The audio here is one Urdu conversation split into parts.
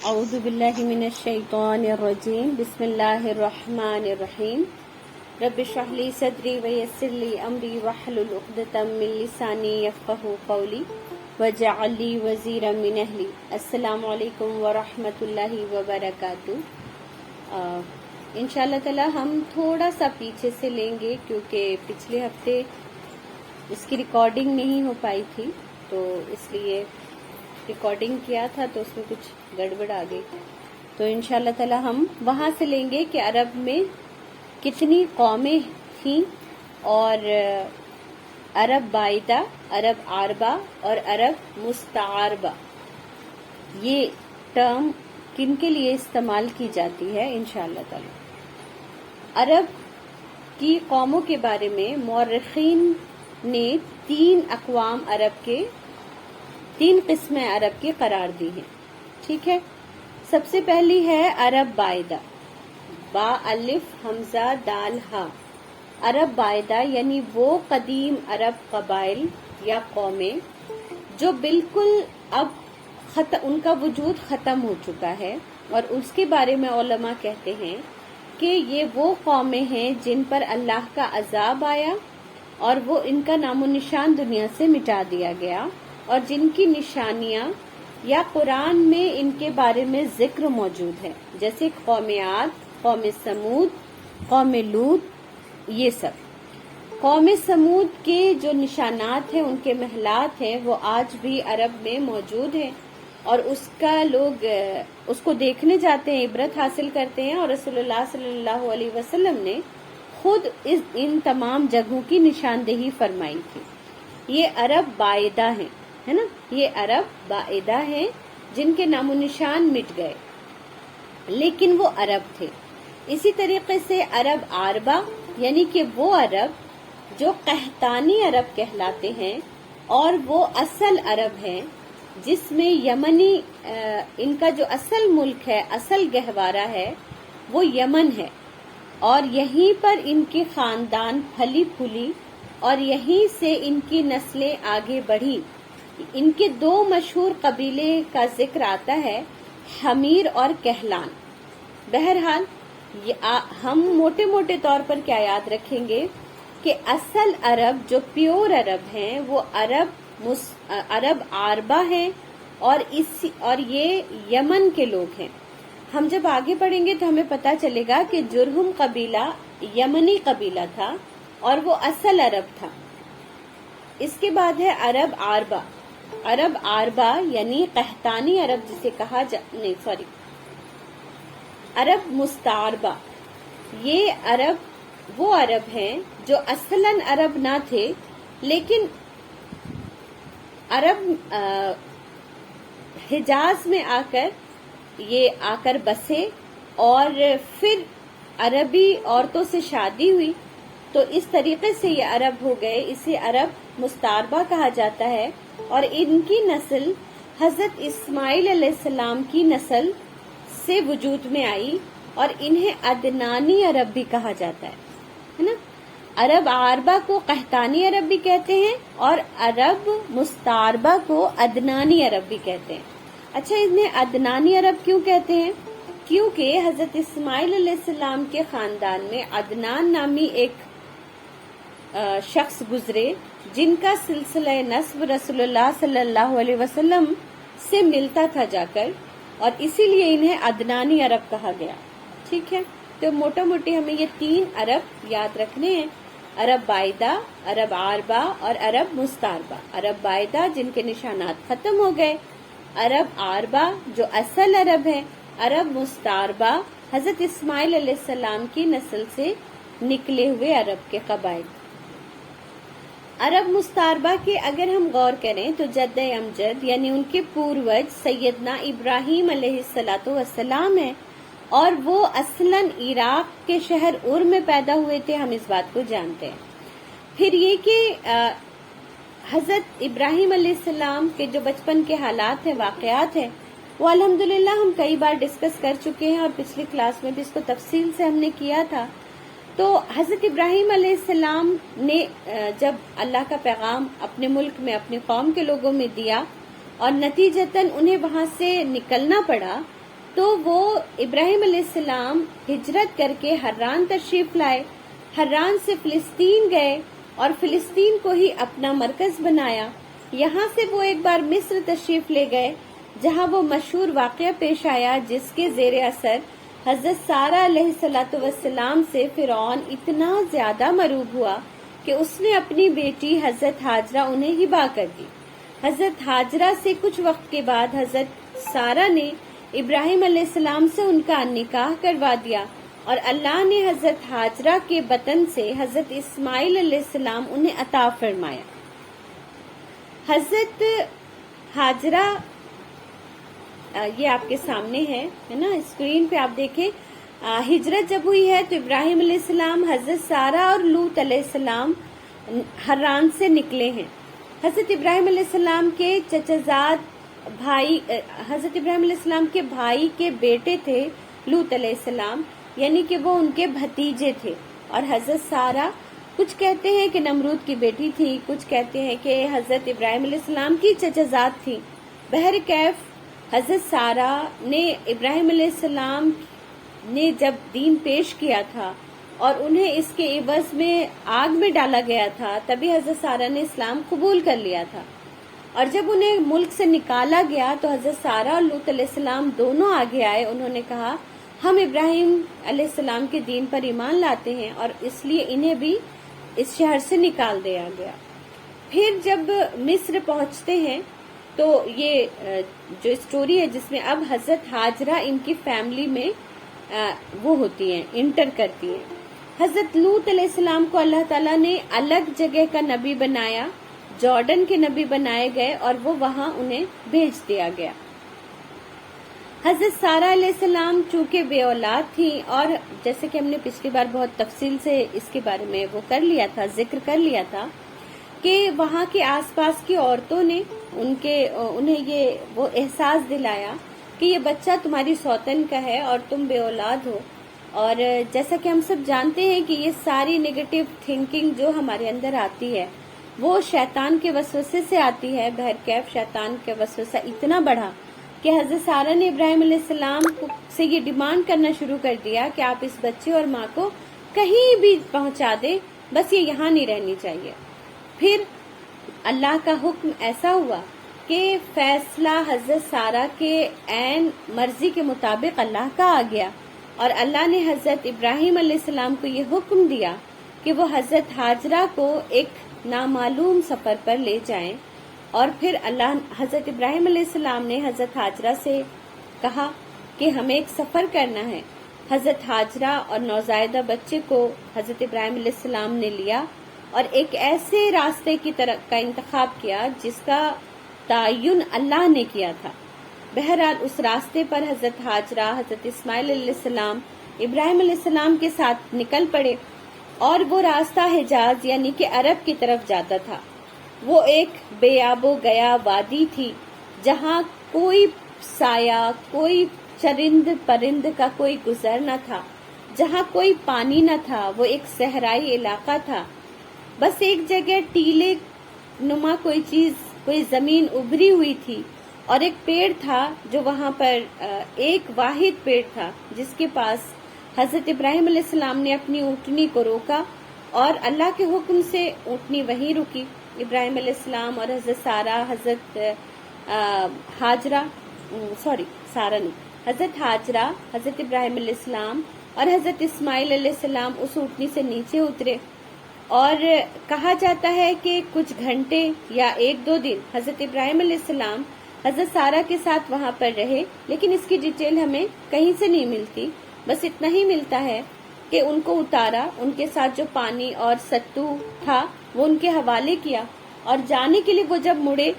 اعوذ باللہ من الشیطان الرجیم بسم اللہ الرحمن الرحیم رب اشرح لی صدری ویسر لی امری واحلل عقدۃ من لسانی یفقہوا قولی واجعل لی وزیرا من اہلی۔ السلام علیکم ورحمۃ اللہ وبرکاتہ۔ انشاءاللہ تعالی ہم تھوڑا سا پیچھے سے لیں گے کیونکہ پچھلے ہفتے اس کی ریکارڈنگ نہیں ہو پائی تھی، تو اس لیے ریکارڈنگ کیا تھا تو اس میں کچھ گڑبڑ آ گئی، تو انشاءاللہ تعالی ہم وہاں سے لیں گے کہ عرب میں کتنی قومیں تھیں، اور عرب بائدہ، عرب عاربہ اور عرب مستعاربہ، یہ ٹرم کن کے لیے استعمال کی جاتی ہے انشاءاللہ تعالی۔ عرب کی قوموں کے بارے میں مورخین نے تین قسمیں عرب کے قرار دی ہیں، ٹھیک ہے۔ سب سے پہلی ہے عرب بائدہ، با الف حمزہ دال ہا۔ عرب بائدہ یعنی وہ قدیم عرب قبائل یا قومیں جو بالکل اب ان کا وجود ختم ہو چکا ہے، اور اس کے بارے میں علماء کہتے ہیں کہ یہ وہ قومیں ہیں جن پر اللہ کا عذاب آیا اور وہ ان کا نام و نشان دنیا سے مٹا دیا گیا، اور جن کی نشانیاں یا قرآن میں ان کے بارے میں ذکر موجود ہے، جیسے قوم عاد، قوم سمود، قوم لوط، یہ سب۔ قوم سمود کے جو نشانات ہیں، ان کے محلات ہیں، وہ آج بھی عرب میں موجود ہیں، اور اس کا لوگ اس کو دیکھنے جاتے ہیں، عبرت حاصل کرتے ہیں، اور رسول اللہ صلی اللہ علیہ وسلم نے خود ان تمام جگہوں کی نشاندہی فرمائی تھی۔ یہ عرب بائدہ ہیں، ہے نا، یہ عرب بائدہ ہیں جن کے نام و نشان مٹ گئے، لیکن وہ عرب تھے۔ اسی طریقے سے عرب عاربہ یعنی کہ وہ عرب جو قحطانی عرب کہلاتے ہیں، اور وہ اصل عرب ہیں جس میں یمنی ان کا جو اصل ملک ہے، اصل گہوارہ ہے، وہ یمن ہے، اور یہیں پر ان کے خاندان پھلی پھولی اور یہیں سے ان کی نسلیں آگے بڑھی۔ ان کے دو مشہور قبیلے کا ذکر آتا ہے، حمیر اور کہلان۔ بہرحال ہم موٹے موٹے طور پر کیا یاد رکھیں گے کہ اصل عرب جو پیور عرب ہیں وہ عرب عاربہ ہیں، اور یہ یمن کے لوگ ہیں۔ ہم جب آگے پڑھیں گے تو ہمیں پتہ چلے گا کہ جرہم قبیلہ یمنی قبیلہ تھا، اور وہ اصل عرب تھا۔ اس کے بعد ہے عرب عاربہ۔ عرب عاربہ یعنی قحطانی عرب جسے عرب مستعاربہ۔ یہ عرب وہ عرب ہیں جو اصلاً عرب نہ تھے، لیکن عرب حجاز میں آ کر بسے، اور پھر عربی عورتوں سے شادی ہوئی، تو اس طریقے سے یہ عرب ہو گئے۔ اسے عرب مستعاربہ کہا جاتا ہے، اور ان کی نسل حضرت اسماعیل علیہ السلام کی نسل سے وجود میں آئی، اور انہیں عدنانی عرب بھی کہا جاتا ہے نا۔ عرب عاربہ کو قحطانی عرب بھی کہتے ہیں، اور عرب مستعاربہ کو عدنانی عرب بھی کہتے ہیں۔ اچھا، انہیں عدنانی عرب کیوں کہتے ہیں؟ کیونکہ حضرت اسماعیل علیہ السلام کے خاندان میں عدنان نامی ایک شخص گزرے، جن کا سلسلہ نسب رسول اللہ صلی اللہ علیہ وسلم سے ملتا تھا جا کر، اور اسی لیے انہیں عدنانی عرب کہا گیا، ٹھیک ہے۔ تو موٹا موٹی ہمیں یہ تین عرب یاد رکھنے ہیں، عرب بائدہ، عرب عاربہ اور عرب مستعاربہ۔ عرب بائدہ جن کے نشانات ختم ہو گئے، عرب عاربہ جو اصل عرب ہے، عرب مستعاربہ حضرت اسماعیل علیہ السلام کی نسل سے نکلے ہوئے عرب کے قبائل۔ عرب مستعاربہ کے اگر ہم غور کریں تو جد امجد یعنی ان کے پوروج سیدنا ابراہیم علیہ السلام ہیں، اور وہ اصلاً عراق کے شہر ار میں پیدا ہوئے تھے، ہم اس بات کو جانتے ہیں۔ پھر یہ کہ حضرت ابراہیم علیہ السلام کے جو بچپن کے حالات ہیں، واقعات ہیں، وہ الحمدللہ ہم کئی بار ڈسکس کر چکے ہیں، اور پچھلی کلاس میں بھی اس کو تفصیل سے ہم نے کیا تھا۔ تو حضرت ابراہیم علیہ السلام نے جب اللہ کا پیغام اپنے ملک میں اپنی قوم کے لوگوں میں دیا، اور نتیجتاً انہیں وہاں سے نکلنا پڑا، تو وہ ابراہیم علیہ السلام ہجرت کر کے حران تشریف لائے، حران سے فلسطین گئے اور فلسطین کو ہی اپنا مرکز بنایا۔ یہاں سے وہ ایک بار مصر تشریف لے گئے، جہاں وہ مشہور واقعہ پیش آیا جس کے زیر اثر حضرت سارہ علیہ السلام سے فرعون اتنا زیادہ مرعوب ہوا کہ اس نے اپنی بیٹی حضرت ہاجرہ انہیں ہبا کر دی۔ حضرت ہاجرہ سے کچھ وقت کے بعد حضرت سارہ نے ابراہیم علیہ السلام سے ان کا نکاح کروا دیا، اور اللہ نے حضرت ہاجرہ کے بطن سے حضرت اسماعیل علیہ السلام انہیں عطا فرمایا۔ حضرت ہاجرہ یہ آپ کے سامنے ہے نا اسکرین پہ، آپ دیکھیں ہجرت جب ہوئی ہے تو ابراہیم علیہ السلام، حضرت سارہ اور لوط علیہ السلام حران سے نکلے ہیں۔ حضرت ابراہیم علیہ السلام کے چچازاد بھائی، حضرت ابراہیم علیہ السلام کے بھائی کے بیٹے تھے لوط علیہ السلام، یعنی کہ وہ ان کے بھتیجے تھے۔ اور حضرت سارہ کچھ کہتے ہیں کہ نمرود کی بیٹی تھی، کچھ کہتے ہیں کہ حضرت ابراہیم علیہ السلام کی چچازاد تھی۔ بہرکیف حضرت سارہ نے ابراہیم علیہ السلام نے جب دین پیش کیا تھا اور انہیں اس کے عوض میں آگ میں ڈالا گیا تھا، تبھی حضرت سارہ نے اسلام قبول کر لیا تھا۔ اور جب انہیں ملک سے نکالا گیا تو حضرت سارہ اور لوط علیہ السلام دونوں آگے آئے، انہوں نے کہا ہم ابراہیم علیہ السلام کے دین پر ایمان لاتے ہیں، اور اس لیے انہیں بھی اس شہر سے نکال دیا گیا۔ پھر جب مصر پہنچتے ہیں تو یہ جو اسٹوری ہے جس میں اب حضرت ہاجرہ ان کی فیملی میں وہ ہوتی ہیں، انٹر کرتی ہیں۔ حضرت لوط علیہ السلام کو اللہ تعالیٰ نے الگ جگہ کا نبی بنایا، جارڈن کے نبی بنائے گئے اور وہ وہاں انہیں بھیج دیا گیا۔ حضرت سارہ علیہ السلام چونکہ بے اولاد تھیں، اور جیسے کہ ہم نے پچھلی بار بہت تفصیل سے اس کے بارے میں وہ کر لیا تھا، ذکر کر لیا تھا کہ وہاں کے آس پاس کی عورتوں نے انہیں یہ وہ احساس دلایا کہ یہ بچہ تمہاری سوتن کا ہے اور تم بے اولاد ہو۔ اور جیسا کہ ہم سب جانتے ہیں کہ یہ ساری نیگیٹو تھنکنگ جو ہمارے اندر آتی ہے وہ شیطان کے وسوسے سے آتی ہے۔ بہرکیف شیطان کا وسوسہ اتنا بڑھا کہ حضرت سارہ نے ابراہیم علیہ السلام سے یہ ڈیمانڈ کرنا شروع کر دیا کہ آپ اس بچے اور ماں کو کہیں بھی پہنچا دیں، بس یہ یہاں نہیں رہنی چاہیے۔ پھر اللہ کا حکم ایسا ہوا کہ فیصلہ حضرت سارہ کے عین مرضی کے مطابق اللہ کا آ گیا، اور اللہ نے حضرت ابراہیم علیہ السلام کو یہ حکم دیا کہ وہ حضرت ہاجرہ کو ایک نامعلوم سفر پر لے جائیں۔ اور پھر حضرت ابراہیم علیہ السلام نے حضرت ہاجرہ سے کہا کہ ہمیں ایک سفر کرنا ہے۔ حضرت ہاجرہ اور نوزائیدہ بچے کو حضرت ابراہیم علیہ السلام نے لیا اور ایک ایسے راستے کی طرف کا انتخاب کیا جس کا تعین اللہ نے کیا تھا۔ بہرحال اس راستے پر حضرت ہاجرہ، حضرت اسماعیل علیہ السلام، ابراہیم علیہ السلام کے ساتھ نکل پڑے، اور وہ راستہ حجاز یعنی کہ عرب کی طرف جاتا تھا۔ وہ ایک بے آب و گیا وادی تھی جہاں کوئی سایہ، کوئی چرند پرند کا کوئی گزر نہ تھا، جہاں کوئی پانی نہ تھا، وہ ایک صحرائی علاقہ تھا۔ بس ایک جگہ ٹیلے نما کوئی چیز، کوئی زمین ابھری ہوئی تھی، اور ایک پیڑ تھا جو وہاں پر ایک واحد پیڑ تھا جس کے پاس حضرت ابراہیم علیہ السلام نے اپنی اونٹنی کو روکا، اور اللہ کے حکم سے اونٹنی وہیں رکی۔ ابراہیم علیہ السلام اور حضرت سارہ، حضرت ہاجرہ حضرت ہاجرہ، حضرت ابراہیم علیہ السلام اور حضرت اسماعیل علیہ السلام اس اونٹنی سے نیچے اترے، اور کہا جاتا ہے کہ کچھ گھنٹے یا 1-2 دن حضرت ابراہیم علیہ السلام حضرت سارہ کے ساتھ وہاں پر رہے، لیکن اس کی ڈیٹیل ہمیں کہیں سے نہیں ملتی۔ بس اتنا ہی ملتا ہے کہ ان کو اتارا، ان کے ساتھ جو پانی اور ستو تھا وہ ان کے حوالے کیا، اور جانے کے لیے وہ جب مڑے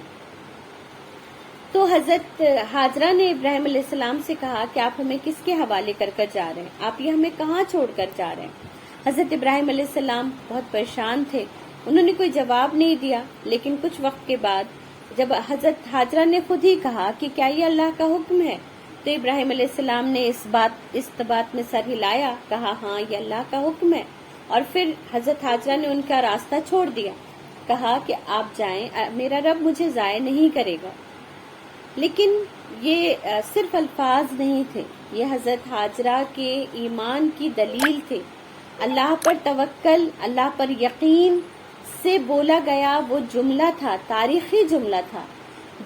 تو حضرت ہاجرہ نے ابراہیم علیہ السلام سے کہا کہ آپ ہمیں کس کے حوالے کر جا رہے ہیں، آپ یہ ہمیں کہاں چھوڑ کر جا رہے ہیں۔ حضرت ابراہیم علیہ السلام بہت پریشان تھے، انہوں نے کوئی جواب نہیں دیا، لیکن کچھ وقت کے بعد جب حضرت ہاجرہ نے خود ہی کہا کہ کیا یہ اللہ کا حکم ہے، تو ابراہیم علیہ السلام نے اس بات میں سر ہلایا، کہا ہاں یہ اللہ کا حکم ہے، اور پھر حضرت ہاجرہ نے ان کا راستہ چھوڑ دیا، کہا کہ آپ جائیں، میرا رب مجھے ضائع نہیں کرے گا۔ لیکن یہ صرف الفاظ نہیں تھے، یہ حضرت ہاجرہ کے ایمان کی دلیل تھے۔ اللہ پر توکل، اللہ پر یقین سے بولا گیا وہ جملہ تھا، تاریخی جملہ تھا،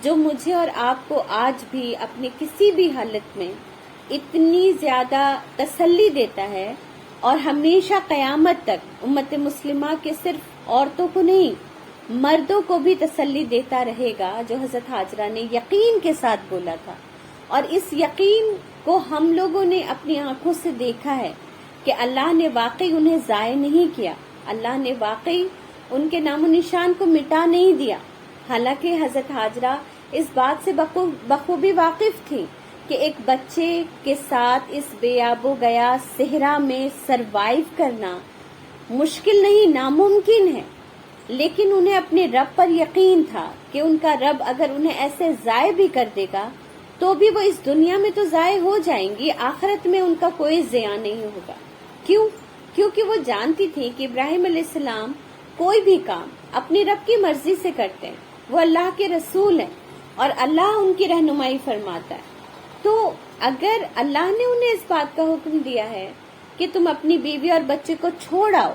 جو مجھے اور آپ کو آج بھی اپنی کسی بھی حالت میں اتنی زیادہ تسلی دیتا ہے، اور ہمیشہ قیامت تک امت مسلمہ کے صرف عورتوں کو نہیں، مردوں کو بھی تسلی دیتا رہے گا، جو حضرت ہاجرہ نے یقین کے ساتھ بولا تھا۔ اور اس یقین کو ہم لوگوں نے اپنی آنکھوں سے دیکھا ہے کہ اللہ نے واقعی انہیں ضائع نہیں کیا، اللہ نے واقعی ان کے نام و نشان کو مٹا نہیں دیا۔ حالانکہ حضرت ہاجرہ اس بات سے بخوبی واقف تھی کہ ایک بچے کے ساتھ اس بے آب و گیا صحرا میں سروائیو کرنا مشکل نہیں، ناممکن ہے، لیکن انہیں اپنے رب پر یقین تھا کہ ان کا رب اگر انہیں ایسے ضائع بھی کر دے گا تو بھی وہ اس دنیا میں تو ضائع ہو جائیں گی، آخرت میں ان کا کوئی ضیاع نہیں ہوگا۔ کیوں؟ کیونکہ وہ جانتی تھی کہ ابراہیم علیہ السلام کوئی بھی کام اپنی رب کی مرضی سے کرتے ہیں، وہ اللہ کے رسول ہیں اور اللہ ان کی رہنمائی فرماتا ہے۔ تو اگر اللہ نے انہیں اس بات کا حکم دیا ہے کہ تم اپنی بیوی اور بچے کو چھوڑ آؤ،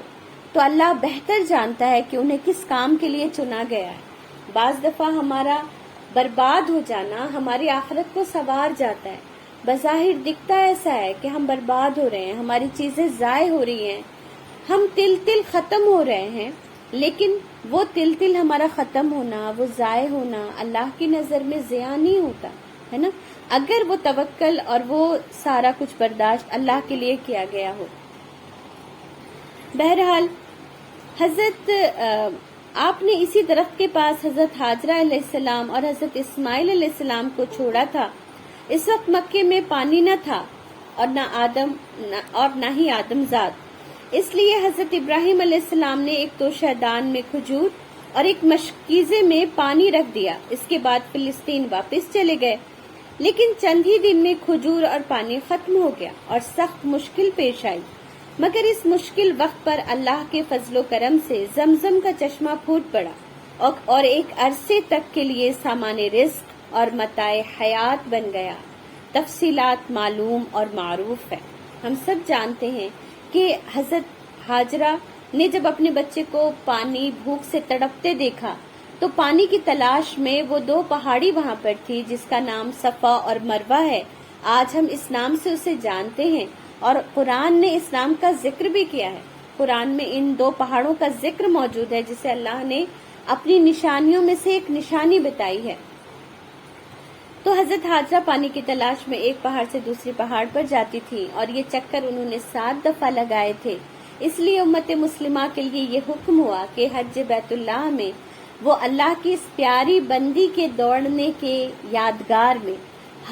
تو اللہ بہتر جانتا ہے کہ انہیں کس کام کے لیے چنا گیا ہے۔ بعض دفعہ ہمارا برباد ہو جانا ہماری آخرت کو سنوار جاتا ہے۔ بظاہر دکھتا ایسا ہے کہ ہم برباد ہو رہے ہیں، ہماری چیزیں ضائع ہو رہی ہیں، ہم تل تل ختم ہو رہے ہیں، لیکن وہ تل تل ہمارا ختم ہونا، وہ ضائع ہونا اللہ کی نظر میں ضیاع نہیں ہوتا ہے نا، اگر وہ توکل اور وہ سارا کچھ برداشت اللہ کے لیے کیا گیا ہو۔ بہرحال حضرت آپ نے اسی درخت کے پاس حضرت ہاجرہ علیہ السلام اور حضرت اسماعیل علیہ السلام کو چھوڑا تھا۔ اس وقت مکے میں پانی نہ تھا اور نہ ہی آدم زاد، اس لیے حضرت ابراہیم علیہ السلام نے ایک توشہ دان میں کھجور اور ایک مشکیزے میں پانی رکھ دیا۔ اس کے بعد فلسطین واپس چلے گئے، لیکن چند ہی دن میں کھجور اور پانی ختم ہو گیا اور سخت مشکل پیش آئی، مگر اس مشکل وقت پر اللہ کے فضل و کرم سے زمزم کا چشمہ پھوٹ پڑا اور ایک عرصے تک کے لیے سامان رزق اور متاع حیات بن گیا۔ تفصیلات معلوم اور معروف ہے۔ ہم سب جانتے ہیں کہ حضرت ہاجرہ نے جب اپنے بچے کو پانی بھوک سے تڑپتے دیکھا تو پانی کی تلاش میں وہ دو پہاڑی وہاں پر تھی جس کا نام صفا اور مروہ ہے۔ آج ہم اس نام سے اسے جانتے ہیں اور قرآن نے اس نام کا ذکر بھی کیا ہے۔ قرآن میں ان دو پہاڑوں کا ذکر موجود ہے جسے اللہ نے اپنی نشانیوں میں سے ایک نشانی بتائی ہے۔ تو حضرت ہاجرہ پانی کی تلاش میں ایک پہاڑ سے دوسری پہاڑ پر جاتی تھی اور یہ چکر انہوں نے 7 دفعہ لگائے تھے۔ اس لیے امت مسلمہ کے لیے یہ حکم ہوا کہ حج بیت اللہ میں وہ اللہ کی اس پیاری بندی کے دوڑنے کے یادگار میں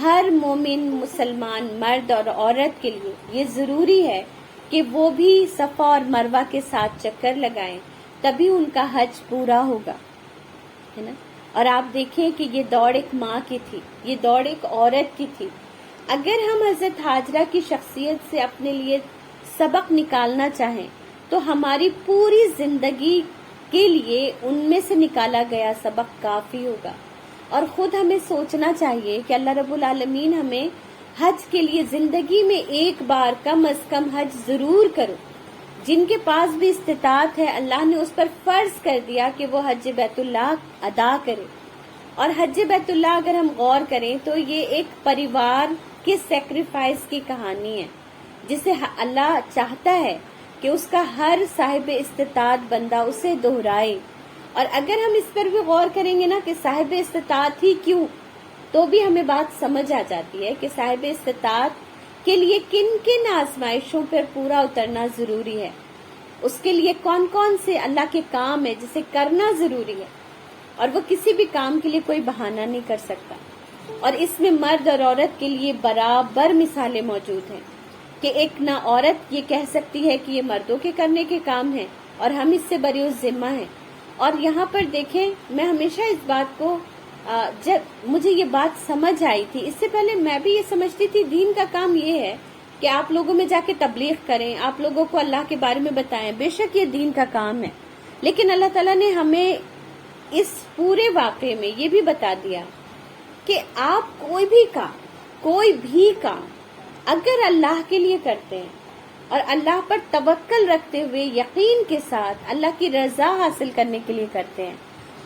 ہر مومن مسلمان مرد اور عورت کے لیے یہ ضروری ہے کہ وہ بھی صفا اور مروہ کے ساتھ چکر لگائیں، تبھی ان کا حج پورا ہوگا، ہے نا۔ اور آپ دیکھیں کہ یہ دوڑ ایک ماں کی تھی، یہ دوڑ ایک عورت کی تھی۔ اگر ہم حضرت ہاجرہ کی شخصیت سے اپنے لیے سبق نکالنا چاہیں تو ہماری پوری زندگی کے لیے ان میں سے نکالا گیا سبق کافی ہوگا، اور خود ہمیں سوچنا چاہیے کہ اللہ رب العالمین ہمیں حج کے لیے زندگی میں ایک بار کم از کم حج ضرور کرو۔ جن کے پاس بھی استطاعت ہے اللہ نے اس پر فرض کر دیا کہ وہ حج بیت اللہ ادا کرے۔ اور حج بیت اللہ اگر ہم غور کریں تو یہ ایک پریوار کے سیکریفائس کی کہانی ہے جسے اللہ چاہتا ہے کہ اس کا ہر صاحب استطاعت بندہ اسے دہرائے۔ اور اگر ہم اس پر بھی غور کریں گے نا کہ صاحب استطاعت ہی کیوں، تو بھی ہمیں بات سمجھ آ جاتی ہے کہ صاحب استطاعت کے لیے کن کن آزمائشوں پر پورا اترنا ضروری ہے، اس کے لیے کون کون سے اللہ کے کام ہے جسے کرنا ضروری ہے، اور وہ کسی بھی کام کے لیے کوئی بہانہ نہیں کر سکتا۔ اور اس میں مرد اور عورت کے لیے برابر مثالیں موجود ہیں کہ ایک نہ عورت یہ کہہ سکتی ہے کہ یہ مردوں کے کرنے کے کام ہیں اور ہم اس سے بری الذمہ ہیں۔ اور یہاں پر دیکھیں، میں ہمیشہ اس بات کو جب مجھے یہ بات سمجھ آئی تھی، اس سے پہلے میں بھی یہ سمجھتی تھی دین کا کام یہ ہے کہ آپ لوگوں میں جا کے تبلیغ کریں، آپ لوگوں کو اللہ کے بارے میں بتائیں، بے شک یہ دین کا کام ہے، لیکن اللہ تعالیٰ نے ہمیں اس پورے واقعے میں یہ بھی بتا دیا کہ آپ کوئی بھی کام اگر اللہ کے لیے کرتے ہیں اور اللہ پر توکل رکھتے ہوئے یقین کے ساتھ اللہ کی رضا حاصل کرنے کے لیے کرتے ہیں،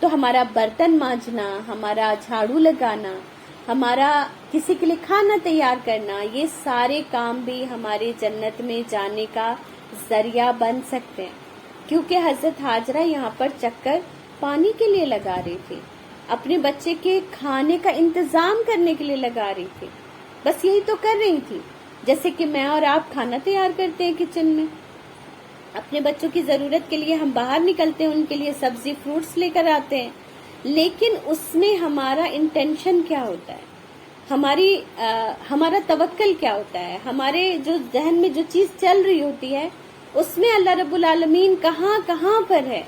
تو ہمارا برتن مانجنا، ہمارا جھاڑو لگانا، ہمارا کسی کے لیے کھانا تیار کرنا، یہ سارے کام بھی ہمارے جنت میں جانے کا ذریعہ بن سکتے ہیں، کیونکہ حضرت ہاجرہ یہاں پر چکر پانی کے لیے لگا رہی تھی، اپنے بچے کے کھانے کا انتظام کرنے کے لیے لگا رہی تھی، بس یہی تو کر رہی تھی، جیسے کہ میں اور آپ کھانا تیار کرتے ہیں کچن میں، اپنے بچوں کی ضرورت کے لیے ہم باہر نکلتے ہیں، ان کے لیے سبزی فروٹس لے کر آتے ہیں، لیکن اس میں ہمارا انٹینشن کیا ہوتا ہے، ہمارا توکل کیا ہوتا ہے، ہمارے جو ذہن میں جو چیز چل رہی ہوتی ہے اس میں اللہ رب العالمین کہاں کہاں پر ہے،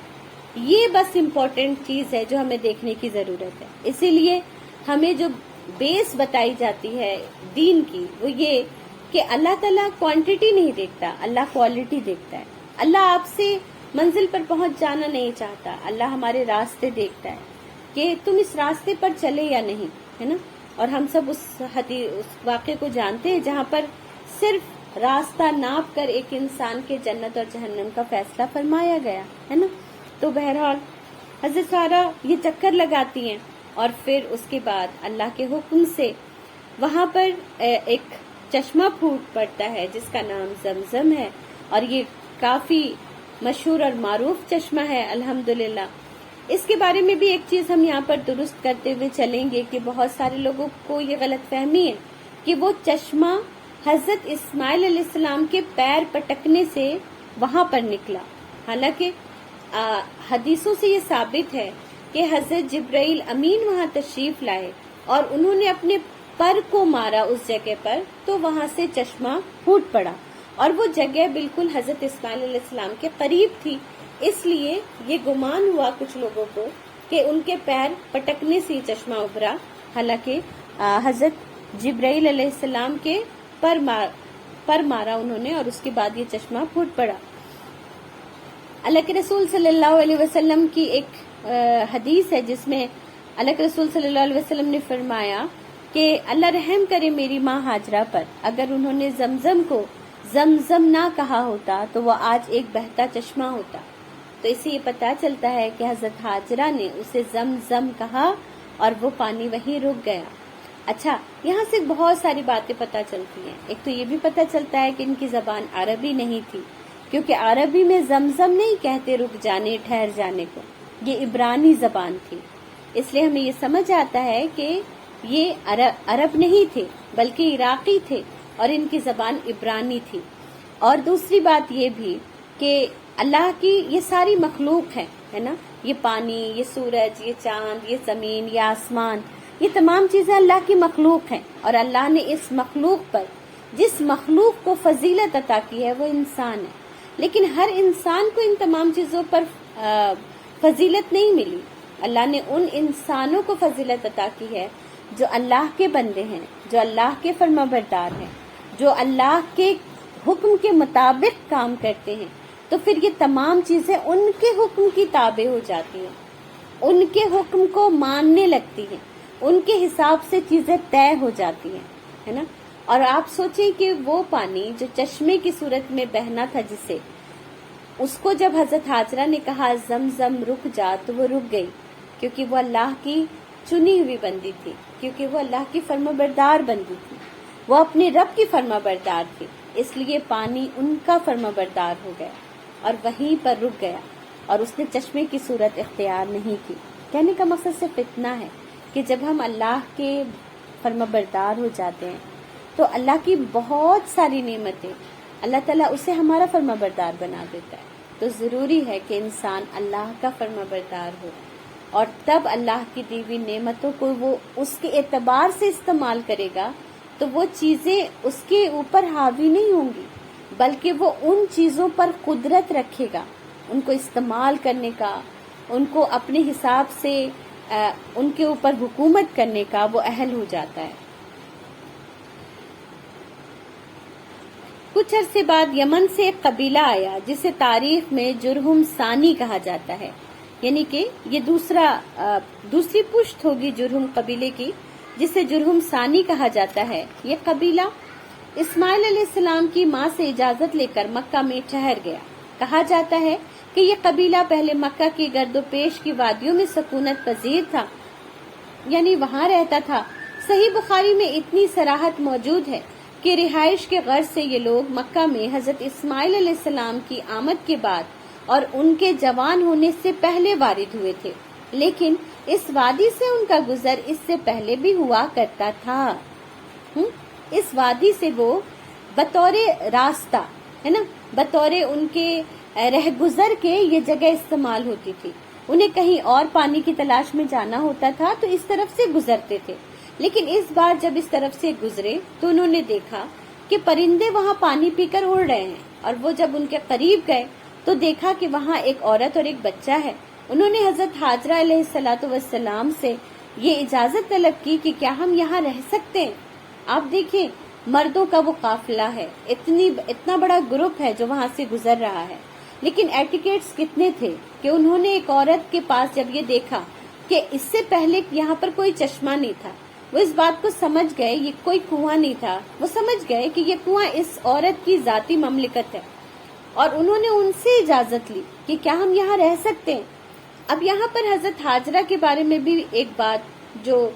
یہ بس امپورٹنٹ چیز ہے جو ہمیں دیکھنے کی ضرورت ہے۔ اسی لیے ہمیں جو بیس بتائی جاتی ہے دین کی وہ یہ کہ اللہ تعالیٰ کوانٹٹی نہیں دیکھتا، اللہ کوالٹی دیکھتا ہے۔ اللہ آپ سے منزل پر پہنچ جانا نہیں چاہتا، اللہ ہمارے راستے دیکھتا ہے کہ تم اس راستے پر چلے یا نہیں، ہے نا۔ اور ہم سب اس واقعے کو جانتے ہیں جہاں پر صرف راستہ ناپ کر ایک انسان کے جنت اور جہنم کا فیصلہ فرمایا گیا ہے نا۔ تو بہرحال حضرت سارہ یہ چکر لگاتی ہیں اور پھر اس کے بعد اللہ کے حکم سے وہاں پر ایک چشمہ پھوٹ پڑتا ہے جس کا نام زمزم ہے، اور یہ کافی مشہور اور معروف چشمہ ہے الحمدللہ۔ اس کے بارے میں بھی ایک چیز ہم یہاں پر درست کرتے ہوئے چلیں گے کہ بہت سارے لوگوں کو یہ غلط فہمی ہے کہ وہ چشمہ حضرت اسماعیل علیہ السلام کے پیر پٹکنے سے وہاں پر نکلا، حالانکہ حدیثوں سے یہ ثابت ہے کہ حضرت جبرائیل امین وہاں تشریف لائے اور انہوں نے اپنے پر کو مارا اس جگہ پر، تو وہاں سے چشمہ پھوٹ پڑا، اور وہ جگہ بالکل حضرت اسماعیل علیہ السلام کے قریب تھی، اس لیے یہ گمان ہوا کچھ لوگوں کو کہ ان کے پیر پٹکنے سے ہی چشمہ ابھرا، حالانکہ حضرت جبرائیل علیہ السلام کے پر مارا انہوں نے، اور اس کے بعد یہ چشمہ پھوٹ پڑا۔ اللہ کے رسول صلی اللہ علیہ وسلم کی ایک حدیث ہے جس میں اللہ کے رسول صلی اللہ علیہ وسلم نے فرمایا کہ اللہ رحم کرے میری ماں ہاجرہ پر، اگر انہوں نے زمزم کو زمزم نہ کہا ہوتا تو وہ آج ایک بہتا چشمہ ہوتا۔ تو اس سے یہ پتا چلتا ہے کہ حضرت ہاجرہ نے اسے زمزم کہا اور وہ پانی وہیں رک گیا۔ اچھا، یہاں سے بہت ساری باتیں پتا چلتی ہیں۔ ایک تو یہ بھی پتا چلتا ہے کہ ان کی زبان عربی نہیں تھی، کیونکہ عربی میں زمزم نہیں کہتے رک جانے، ٹھہر جانے کو، یہ عبرانی زبان تھی، اس لیے ہمیں یہ سمجھ آتا ہے کہ یہ عرب نہیں تھے بلکہ عراقی تھے اور ان کی زبان عبرانی تھی۔ اور دوسری بات یہ بھی کہ اللہ کی یہ ساری مخلوق ہے نا، یہ پانی، یہ سورج، یہ چاند، یہ زمین، یہ آسمان، یہ تمام چیزیں اللہ کی مخلوق ہیں، اور اللہ نے اس مخلوق پر جس مخلوق کو فضیلت عطا کی ہے وہ انسان ہے، لیکن ہر انسان کو ان تمام چیزوں پر فضیلت نہیں ملی۔ اللہ نے ان انسانوں کو فضیلت عطا کی ہے جو اللہ کے بندے ہیں، جو اللہ کے فرما بردار ہیں، جو اللہ کے حکم کے مطابق کام کرتے ہیں، تو پھر یہ تمام چیزیں ان کے حکم کی تابع ہو جاتی ہیں، ان کے حکم کو ماننے لگتی ہیں، ان کے حساب سے چیزیں طے ہو جاتی ہیں، ہے نا۔ اور آپ سوچیں کہ وہ پانی جو چشمے کی صورت میں بہنا تھا، جسے اس کو جب حضرت ہاجرہ نے کہا زمزم رک جا تو وہ رک گئی، کیونکہ وہ اللہ کی چنی ہوئی بندی تھی، کیونکہ وہ اللہ کی فرما بردار بندی تھی، وہ اپنے رب کی فرما بردار تھی، اس لیے پانی ان کا فرما بردار ہو گیا اور وہیں پر رک گیا، اور اس نے چشمے کی صورت اختیار نہیں کی۔ کہنے کا مقصد صرف اتنا ہے کہ جب ہم اللہ کے فرما بردار ہو جاتے ہیں تو اللہ کی بہت ساری نعمتیں اللہ تعالیٰ اسے ہمارا فرما بردار بنا دیتا ہے۔ تو ضروری ہے کہ انسان اللہ کا فرما بردار ہو، اور تب اللہ کی دی ہوئی نعمتوں کو وہ اس کے اعتبار سے استعمال کرے گا، تو وہ چیزیں اس کے اوپر حاوی نہیں ہوں گی، بلکہ وہ ان چیزوں پر قدرت رکھے گا، ان کو استعمال کرنے کا، ان کو اپنے حساب سے ان کے اوپر حکومت کرنے کا وہ اہل ہو جاتا ہے۔ کچھ عرصے بعد یمن سے ایک قبیلہ آیا جسے تاریخ میں جرہم ثانی کہا جاتا ہے، یعنی کہ یہ دوسری پشت ہوگی جرہم قبیلے کی، جسے جرہم ثانی کہا جاتا ہے، یہ قبیلہ اسماعیل علیہ السلام کی ماں سے اجازت لے کر مکہ میں ٹھہر گیا۔ کہا جاتا ہے کہ یہ قبیلہ پہلے مکہ کی گرد و پیش کی وادیوں میں سکونت پذیر تھا، یعنی وہاں رہتا تھا۔ صحیح بخاری میں اتنی صراحت موجود ہے کہ رہائش کے غرض سے یہ لوگ مکہ میں حضرت اسماعیل علیہ السلام کی آمد کے بعد اور ان کے جوان ہونے سے پہلے وارد ہوئے تھے، لیکن اس وادی سے ان کا گزر اس سے پہلے بھی ہوا کرتا تھا۔ اس وادی سے وہ بطور راستہ ہے نا، بطور ان کے رہ گزر کے یہ جگہ استعمال ہوتی تھی۔ انہیں کہیں اور پانی کی تلاش میں جانا ہوتا تھا تو اس طرف سے گزرتے تھے، لیکن اس بار جب اس طرف سے گزرے تو انہوں نے دیکھا کہ پرندے وہاں پانی پی کر اڑ رہے ہیں، اور وہ جب ان کے قریب گئے تو دیکھا کہ وہاں ایک عورت اور ایک بچہ ہے۔ انہوں نے حضرت ہاجرہ علیہ السلام سے یہ اجازت طلب کی کہ کیا ہم یہاں رہ سکتے ہیں؟ آپ دیکھیں، مردوں کا وہ قافلہ ہے، اتنا بڑا گروپ ہے جو وہاں سے گزر رہا ہے، لیکن ایٹیکیٹس کتنے تھے کہ انہوں نے ایک عورت کے پاس جب یہ دیکھا کہ اس سے پہلے یہاں پر کوئی چشمہ نہیں تھا، وہ اس بات کو سمجھ گئے، یہ کوئی کنواں نہیں تھا، وہ سمجھ گئے کہ یہ کنواں اس عورت کی ذاتی مملکت ہے، اور انہوں نے ان سے اجازت لی کہ کیا ہم یہاں رہ سکتے ہیں۔ اب یہاں پر حضرت ہاجرہ کے بارے میں بھی ایک بات جو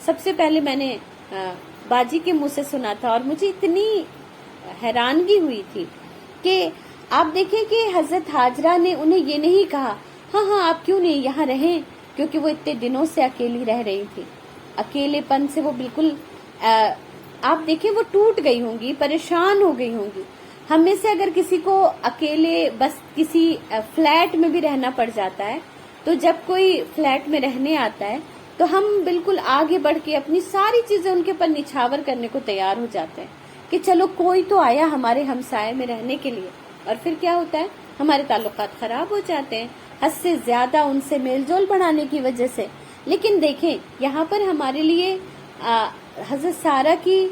سب سے پہلے میں نے باجی کے منہ سے سنا تھا اور مجھے اتنی حیرانگی ہوئی تھی کہ آپ دیکھیں کہ حضرت ہاجرہ نے انہیں یہ نہیں کہا ہاں آپ کیوں نہیں یہاں رہیں، کیونکہ وہ اتنے دنوں سے اکیلی رہ رہی تھی، اکیلے پن سے وہ بالکل آپ دیکھیں وہ ٹوٹ گئی ہوں گی، پریشان ہو گئی ہوں گی۔ ہم میں سے اگر کسی کو اکیلے بس کسی فلیٹ میں بھی رہنا پڑ جاتا ہے تو جب کوئی فلیٹ میں رہنے آتا ہے تو ہم بالکل آگے بڑھ کے اپنی ساری چیزیں ان کے پر نچھاور کرنے کو تیار ہو جاتے ہیں کہ چلو کوئی تو آیا ہمارے ہمسائے میں رہنے کے لیے، اور پھر کیا ہوتا ہے، ہمارے تعلقات خراب ہو جاتے ہیں حد سے زیادہ ان سے میل جول بڑھانے کی وجہ سے۔ لیکن دیکھیں یہاں پر ہمارے لیے حضرت سارہ کی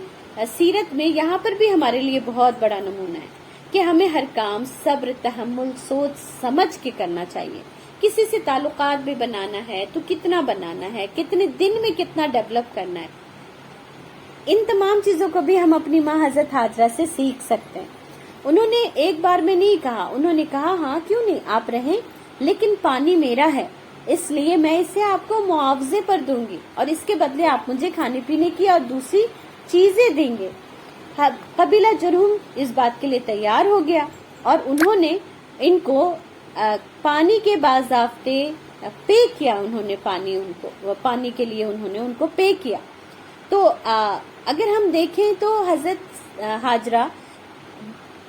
سیرت میں یہاں پر بھی ہمارے لیے بہت بڑا نمونہ ہے کہ ہمیں ہر کام صبر، تحمل، سوچ سمجھ کے کرنا چاہیے۔ کسی سے تعلقات بھی بنانا ہے تو کتنا بنانا ہے، کتنے دن میں کتنا ڈیولپ کرنا ہے، ان تمام چیزوں کو بھی ہم اپنی ماں حضرت ہاجرہ سے سیکھ سکتے ہیں۔ انہوں نے ایک بار میں نہیں کہا، انہوں نے کہا ہاں کیوں نہیں، آپ رہیں، لیکن پانی میرا ہے، اس لیے میں اسے آپ کو معاوضے پر دوں گی اور اس کے بدلے آپ مجھے کھانے پینے کی اور دوسری چیزیں دیں گے۔ قبیلہ جرہم اس بات کے لیے تیار ہو گیا اور انہوں نے ان کو پانی کے باضابطے پے کیا، انہوں نے پانی کے لیے انہوں نے ان کو پے کیا۔ تو اگر ہم دیکھیں تو حضرت ہاجرہ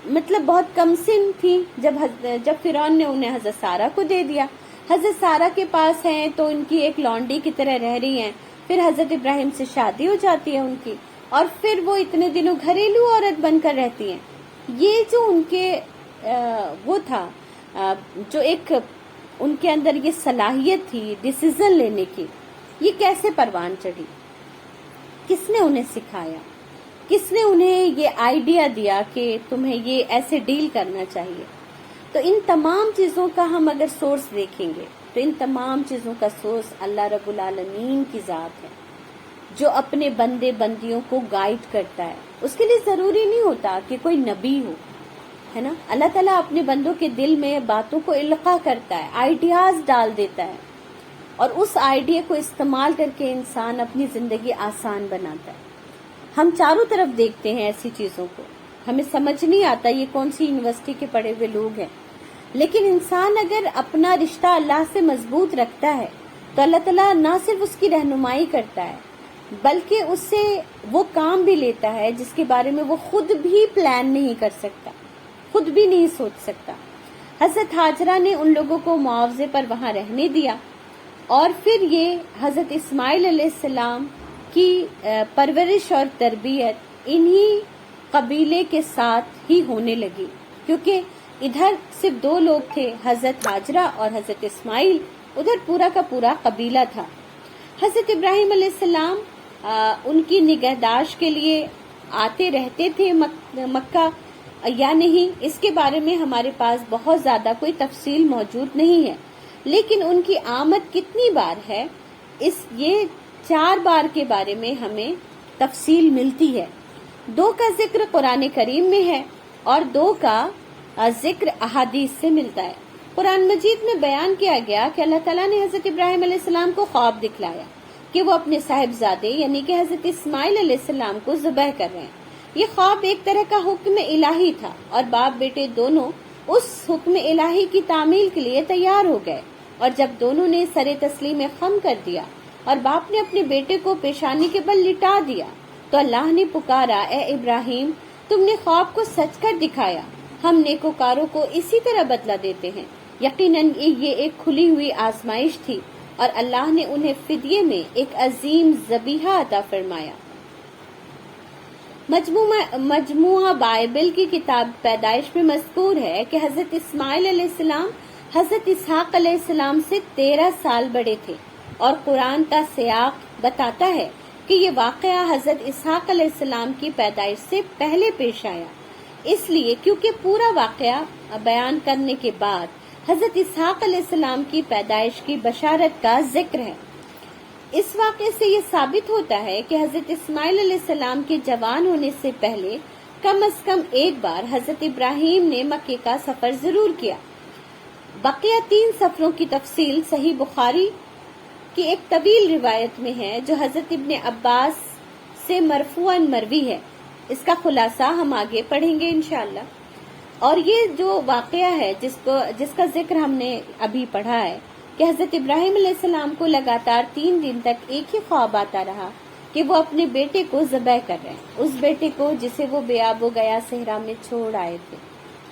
مطلب بہت کم سن تھی جب فرعون نے انہیں حضرت سارہ کو دے دیا۔ حضرت سارہ کے پاس ہیں تو ان کی ایک لونڈی کی طرح رہ رہی ہیں، پھر حضرت ابراہیم سے شادی ہو جاتی ہے ان کی، اور پھر وہ اتنے دنوں گھریلو عورت بن کر رہتی ہیں۔ یہ جو ان کے وہ تھا جو ایک ان کے اندر یہ صلاحیت تھی ڈیسیزن لینے کی، یہ کیسے پروان چڑھی؟ کس نے انہیں سکھایا؟ کس نے انہیں یہ آئیڈیا دیا کہ تمہیں یہ ایسے ڈیل کرنا چاہیے؟ تو ان تمام چیزوں کا ہم اگر سورس دیکھیں گے تو ان تمام چیزوں کا سورس اللہ رب العالمین کی ذات ہے، جو اپنے بندے بندیوں کو گائیڈ کرتا ہے۔ اس کے لیے ضروری نہیں ہوتا کہ کوئی نبی ہو، ہے نا، اللہ تعالیٰ اپنے بندوں کے دل میں باتوں کو القاء کرتا ہے، آئیڈیاز ڈال دیتا ہے، اور اس آئیڈیا کو استعمال کر کے انسان اپنی زندگی آسان بناتا ہے۔ ہم چاروں طرف دیکھتے ہیں ایسی چیزوں کو، ہمیں سمجھ نہیں آتا یہ کون سی یونیورسٹی کے پڑھے ہوئے لوگ ہیں، لیکن انسان اگر اپنا رشتہ اللہ سے مضبوط رکھتا ہے تو اللہ تعالیٰ نہ صرف اس کی رہنمائی کرتا ہے بلکہ اس سے وہ کام بھی لیتا ہے جس کے بارے میں وہ خود بھی پلان نہیں کر سکتا، خود بھی نہیں سوچ سکتا۔ حضرت ہاجرہ نے ان لوگوں کو معاوضے پر وہاں رہنے دیا، اور پھر یہ حضرت اسماعیل علیہ السلام کی پرورش اور تربیت انہی قبیلے کے ساتھ ہی ہونے لگی، کیونکہ ادھر صرف دو لوگ تھے، حضرت ہاجرہ اور حضرت اسماعیل، ادھر پورا کا پورا قبیلہ تھا۔ حضرت ابراہیم علیہ السلام ان کی نگہداشت کے لیے آتے رہتے تھے مکہ یا نہیں، اس کے بارے میں ہمارے پاس بہت زیادہ کوئی تفصیل موجود نہیں ہے، لیکن ان کی آمد کتنی بار ہے یہ 4 بار کے بارے میں ہمیں تفصیل ملتی ہے. 2 کا ذکر قرآن کریم میں ہے اور 2 کا ذکر احادیث سے ملتا ہے. قرآن مجید میں بیان کیا گیا کہ اللہ تعالیٰ نے حضرت ابراہیم علیہ السلام کو خواب دکھلایا کہ وہ اپنے صاحبزادے یعنی کہ حضرت اسماعیل علیہ السلام کو ذبح کر رہے ہیں. یہ خواب ایک طرح کا حکم الہی تھا اور باپ بیٹے دونوں اس حکم الہی کی تعمیل کے لیے تیار ہو گئے. اور جب دونوں نے سر تسلیم خم کر دیا اور باپ نے اپنے بیٹے کو پیشانی کے بل لٹا دیا تو اللہ نے پکارا، اے ابراہیم، تم نے خواب کو سچ کر دکھایا. ہم نیکوکاروں کو اسی طرح بدلہ دیتے ہیں. یقیناً یہ ایک کھلی ہوئی آزمائش تھی اور اللہ نے انہیں فدیے میں ایک عظیم ذبیحہ عطا فرمایا. مجموعہ بائبل کی کتاب پیدائش میں مذکور ہے کہ حضرت اسماعیل علیہ السلام حضرت اسحاق علیہ السلام سے 13 سال بڑے تھے اور قرآن کا سیاق بتاتا ہے کہ یہ واقعہ حضرت اسحاق علیہ السلام کی پیدائش سے پہلے پیش آیا. اس لیے کیونکہ پورا واقعہ بیان کرنے کے بعد حضرت اسحاق علیہ السلام کی پیدائش کی بشارت کا ذکر ہے. اس واقعے سے یہ ثابت ہوتا ہے کہ حضرت اسماعیل علیہ السلام کے جوان ہونے سے پہلے کم از کم ایک بار حضرت ابراہیم نے مکے کا سفر ضرور کیا. بقیہ 3 سفروں کی تفصیل صحیح بخاری کی ایک طویل روایت میں ہے جو حضرت ابن عباس سے مرفوعاً مروی ہے. اس کا خلاصہ ہم آگے پڑھیں گے انشاءاللہ. اور یہ جو واقعہ ہے جس کا ذکر ہم نے ابھی پڑھا ہے کہ حضرت ابراہیم علیہ السلام کو لگاتار 3 دن تک ایک ہی خواب آتا رہا کہ وہ اپنے بیٹے کو ذبح کر رہے ہیں. اس بیٹے کو جسے وہ بے آب و گیا صحرا میں چھوڑ آئے تھے.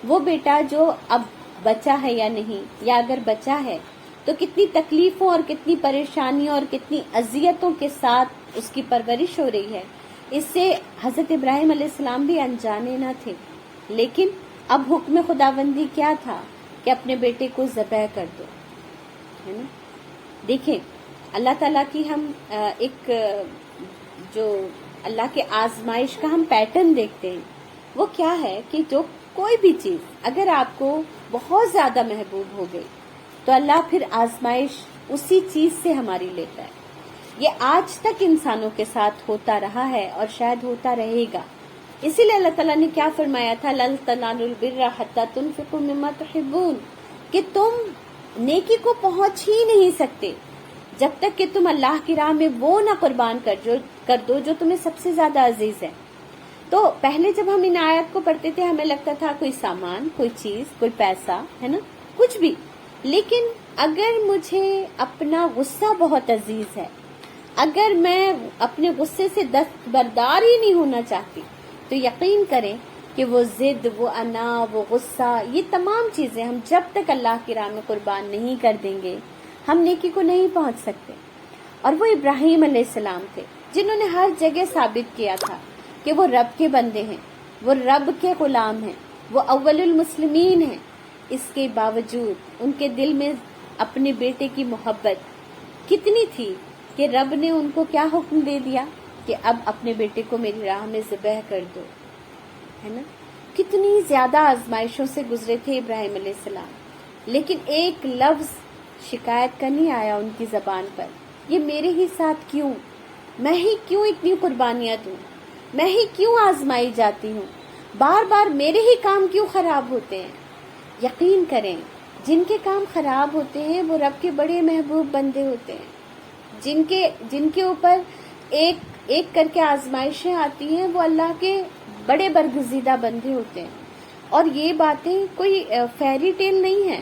وہ بیٹا جو اب بچا ہے یا نہیں، یا اگر بچا ہے تو کتنی تکلیفوں اور کتنی پریشانیوں اور کتنی اذیتوں کے ساتھ اس کی پرورش ہو رہی ہے، اس سے حضرت ابراہیم علیہ السلام بھی انجانے نہ تھے. لیکن اب حکم خداوندی کیا تھا کہ اپنے بیٹے کو ذبح کر دو، ہے نا. دیکھیں اللہ تعالیٰ کی ہم ایک جو اللہ کے آزمائش کا ہم پیٹرن دیکھتے ہیں وہ کیا ہے کہ جو کوئی بھی چیز اگر آپ کو بہت زیادہ محبوب ہو گئی تو اللہ پھر آزمائش اسی چیز سے ہماری لیتا ہے. یہ آج تک انسانوں کے ساتھ ہوتا رہا ہے اور شاید ہوتا رہے گا. اسی لیے اللہ تعالیٰ نے کیا فرمایا تھا، لن تنالوا البر حتی تنفقوا مما تحبون، کہ تم نیکی کو پہنچ ہی نہیں سکتے جب تک کہ تم اللہ کی راہ میں وہ نہ قربان کر دو جو تمہیں سب سے زیادہ عزیز ہے. تو پہلے جب ہم ان آیات کو پڑھتے تھے ہمیں لگتا تھا کوئی سامان، کوئی چیز، کوئی پیسہ، ہے نا، کچھ بھی. لیکن اگر مجھے اپنا غصہ بہت عزیز ہے، اگر میں اپنے غصے سے دستبردار ہی نہیں ہونا چاہتی، تو یقین کریں کہ وہ ضد، وہ انا، وہ غصہ، یہ تمام چیزیں ہم جب تک اللہ کی راہ میں قربان نہیں کر دیں گے ہم نیکی کو نہیں پہنچ سکتے. اور وہ ابراہیم علیہ السلام تھے جنہوں نے ہر جگہ ثابت کیا تھا کہ وہ رب کے بندے ہیں، وہ رب کے غلام ہیں، وہ اول المسلمین ہیں. اس کے باوجود ان کے دل میں اپنے بیٹے کی محبت کتنی تھی کہ رب نے ان کو کیا حکم دے دیا کہ اب اپنے بیٹے کو میری راہ میں ذبح کر دو، ہے نا. کتنی زیادہ آزمائشوں سے گزرے تھے ابراہیم علیہ السلام، لیکن ایک لفظ شکایت کا نہیں آیا ان کی زبان پر. یہ میرے ہی ساتھ کیوں، میں ہی کیوں اتنی قربانیاں دوں، میں ہی کیوں آزمائی جاتی ہوں، بار بار میرے ہی کام کیوں خراب ہوتے ہیں. یقین کریں جن کے کام خراب ہوتے ہیں وہ رب کے بڑے محبوب بندے ہوتے ہیں. جن کے اوپر ایک ایک کر کے آزمائشیں آتی ہیں وہ اللہ کے بڑے برگزیدہ بندے ہوتے ہیں. اور یہ باتیں کوئی فیری ٹیل نہیں ہے،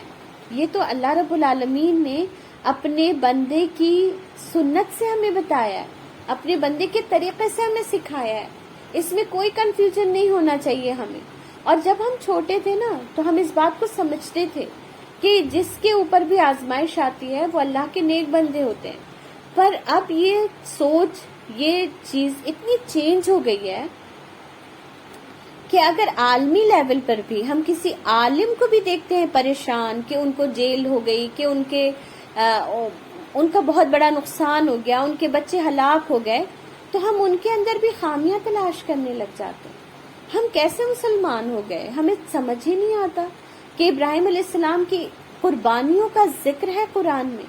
یہ تو اللہ رب العالمین نے اپنے بندے کی سنت سے ہمیں بتایا ہے، اپنے بندے کے طریقے سے ہمیں سکھایا ہے. اس میں کوئی کنفیوژن نہیں ہونا چاہیے ہمیں. اور جب ہم چھوٹے تھے نا تو ہم اس بات کو سمجھتے تھے کہ جس کے اوپر بھی آزمائش آتی ہے وہ اللہ کے نیک بندے ہوتے ہیں. پر اب یہ سوچ، یہ چیز اتنی چینج ہو گئی ہے کہ اگر عالمی لیول پر بھی ہم کسی عالم کو بھی دیکھتے ہیں پریشان کہ ان کو جیل ہو گئی، کہ ان کا بہت بڑا نقصان ہو گیا، ان کے بچے ہلاک ہو گئے، تو ہم ان کے اندر بھی خامیاں تلاش کرنے لگ جاتے ہیں. ہم کیسے مسلمان ہو گئے، ہمیں سمجھ ہی نہیں آتا کہ ابراہیم علیہ السلام کی قربانیوں کا ذکر ہے قرآن میں،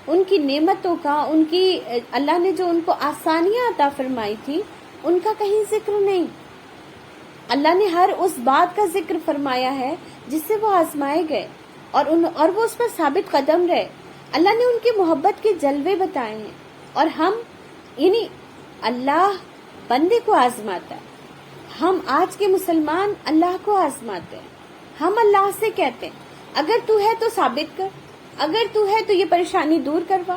ان کی نعمتوں کا، ان کی اللہ نے جو ان کو آسانیاں عطا فرمائی تھی ان کا کہیں ذکر نہیں. اللہ نے ہر اس بات کا ذکر فرمایا ہے جس سے وہ آزمائے گئے اور وہ اس پر ثابت قدم رہے. اللہ نے ان کی محبت کے جلوے بتائے ہیں. اور ہم یعنی اللہ بندے کو آزماتا ہے. ہم آج کے مسلمان اللہ کو آزماتے ہیں. ہم اللہ سے کہتے ہیں اگر تو ہے تو ثابت کر، اگر تو ہے تو یہ پریشانی دور کروا،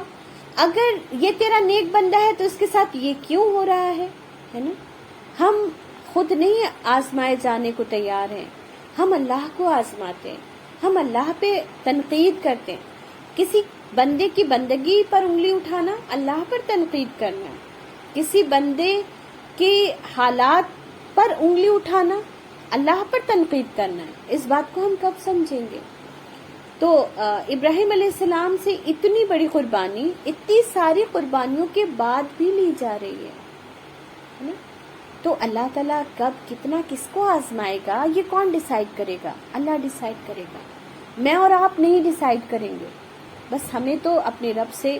اگر یہ تیرا نیک بندہ ہے تو اس کے ساتھ یہ کیوں ہو رہا ہے نا. ہم خود نہیں آزمائے جانے کو تیار ہیں، ہم اللہ کو آزماتے ہیں. ہم اللہ پہ تنقید کرتے ہیں. کسی بندے کی بندگی پر انگلی اٹھانا اللہ پر تنقید کرنا ہے. کسی بندے کے حالات پر انگلی اٹھانا اللہ پر تنقید کرنا ہے. اس بات کو ہم کب سمجھیں گے؟ تو ابراہیم علیہ السلام سے اتنی بڑی قربانی اتنی ساری قربانیوں کے بعد بھی لی جا رہی ہے نا. تو اللہ تعالیٰ کب کتنا کس کو آزمائے گا یہ کون ڈیسائیڈ کرے گا؟ اللہ ڈیسائیڈ کرے گا. میں اور آپ نہیں ڈیسائیڈ کریں گے. بس ہمیں تو اپنے رب سے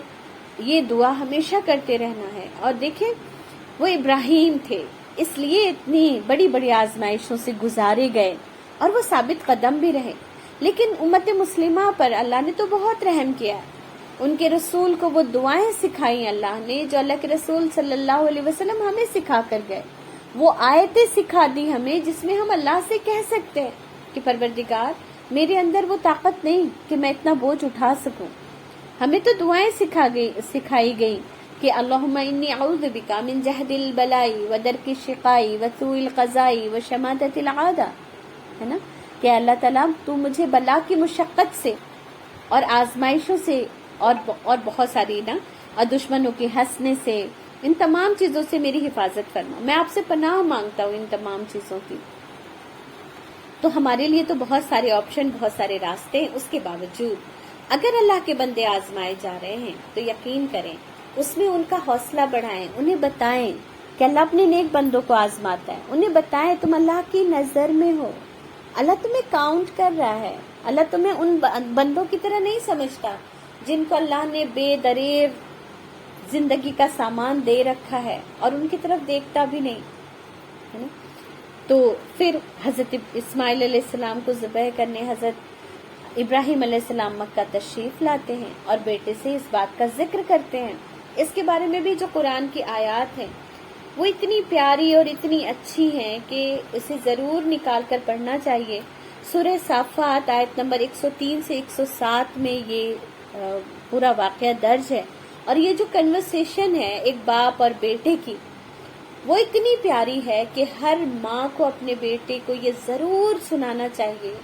یہ دعا ہمیشہ کرتے رہنا ہے. اور دیکھیں وہ ابراہیم تھے اس لیے اتنی بڑی بڑی آزمائشوں سے گزارے گئے اور وہ ثابت قدم بھی رہے. لیکن امت مسلمہ پر اللہ نے تو بہت رحم کیا. ان کے رسول کو وہ دعائیں سکھائیں اللہ نے جو اللہ کے رسول صلی اللہ علیہ وسلم ہمیں سکھا کر گئے. وہ آیتیں سکھا دی ہمیں جس میں ہم اللہ سے کہہ سکتے ہیں کہ پروردگار میرے اندر وہ طاقت نہیں کہ میں اتنا بوجھ اٹھا سکوں. ہمیں تو دعائیں سکھائی گئی کہ اللہم انی اعوذ بک من جہد البلائی و درک الشقائی و سوء القضائی و شماتت العادہ، ہے نا، کہ اللہ تعالیٰ تو مجھے بلا کی مشقت سے اور آزمائشوں سے اور بہت ساری نا اور دشمنوں کے ہنسنے سے، ان تمام چیزوں سے میری حفاظت فرما. میں آپ سے پناہ مانگتا ہوں ان تمام چیزوں کی. تو ہمارے لیے تو بہت سارے آپشن، بہت سارے راستے ہیں. اس کے باوجود اگر اللہ کے بندے آزمائے جا رہے ہیں تو یقین کریں اس میں ان کا حوصلہ بڑھائیں. انہیں بتائیں کہ اللہ اپنے نیک بندوں کو آزماتا ہے. انہیں بتائیں تم اللہ کی نظر میں ہو، اللہ تمہیں کاؤنٹ کر رہا ہے. اللہ تمہیں ان بندوں کی طرح نہیں سمجھتا جن کو اللہ نے بے دریغ زندگی کا سامان دے رکھا ہے اور ان کی طرف دیکھتا بھی نہیں، ہے نا. تو پھر حضرت اسماعیل علیہ السلام کو ذبح کرنے حضرت ابراہیم علیہ السلام مکہ تشریف لاتے ہیں اور بیٹے سے اس بات کا ذکر کرتے ہیں. اس کے بارے میں بھی جو قرآن کی آیات ہیں وہ اتنی پیاری اور اتنی اچھی ہیں کہ اسے ضرور نکال کر پڑھنا چاہیے. سورہ صافات آیت نمبر 103 سے 107 میں یہ پورا واقعہ درج ہے. اور یہ جو کنورسیشن ہے ایک باپ اور بیٹے کی، وہ اتنی پیاری ہے کہ ہر ماں کو اپنے بیٹے کو یہ ضرور سنانا چاہیے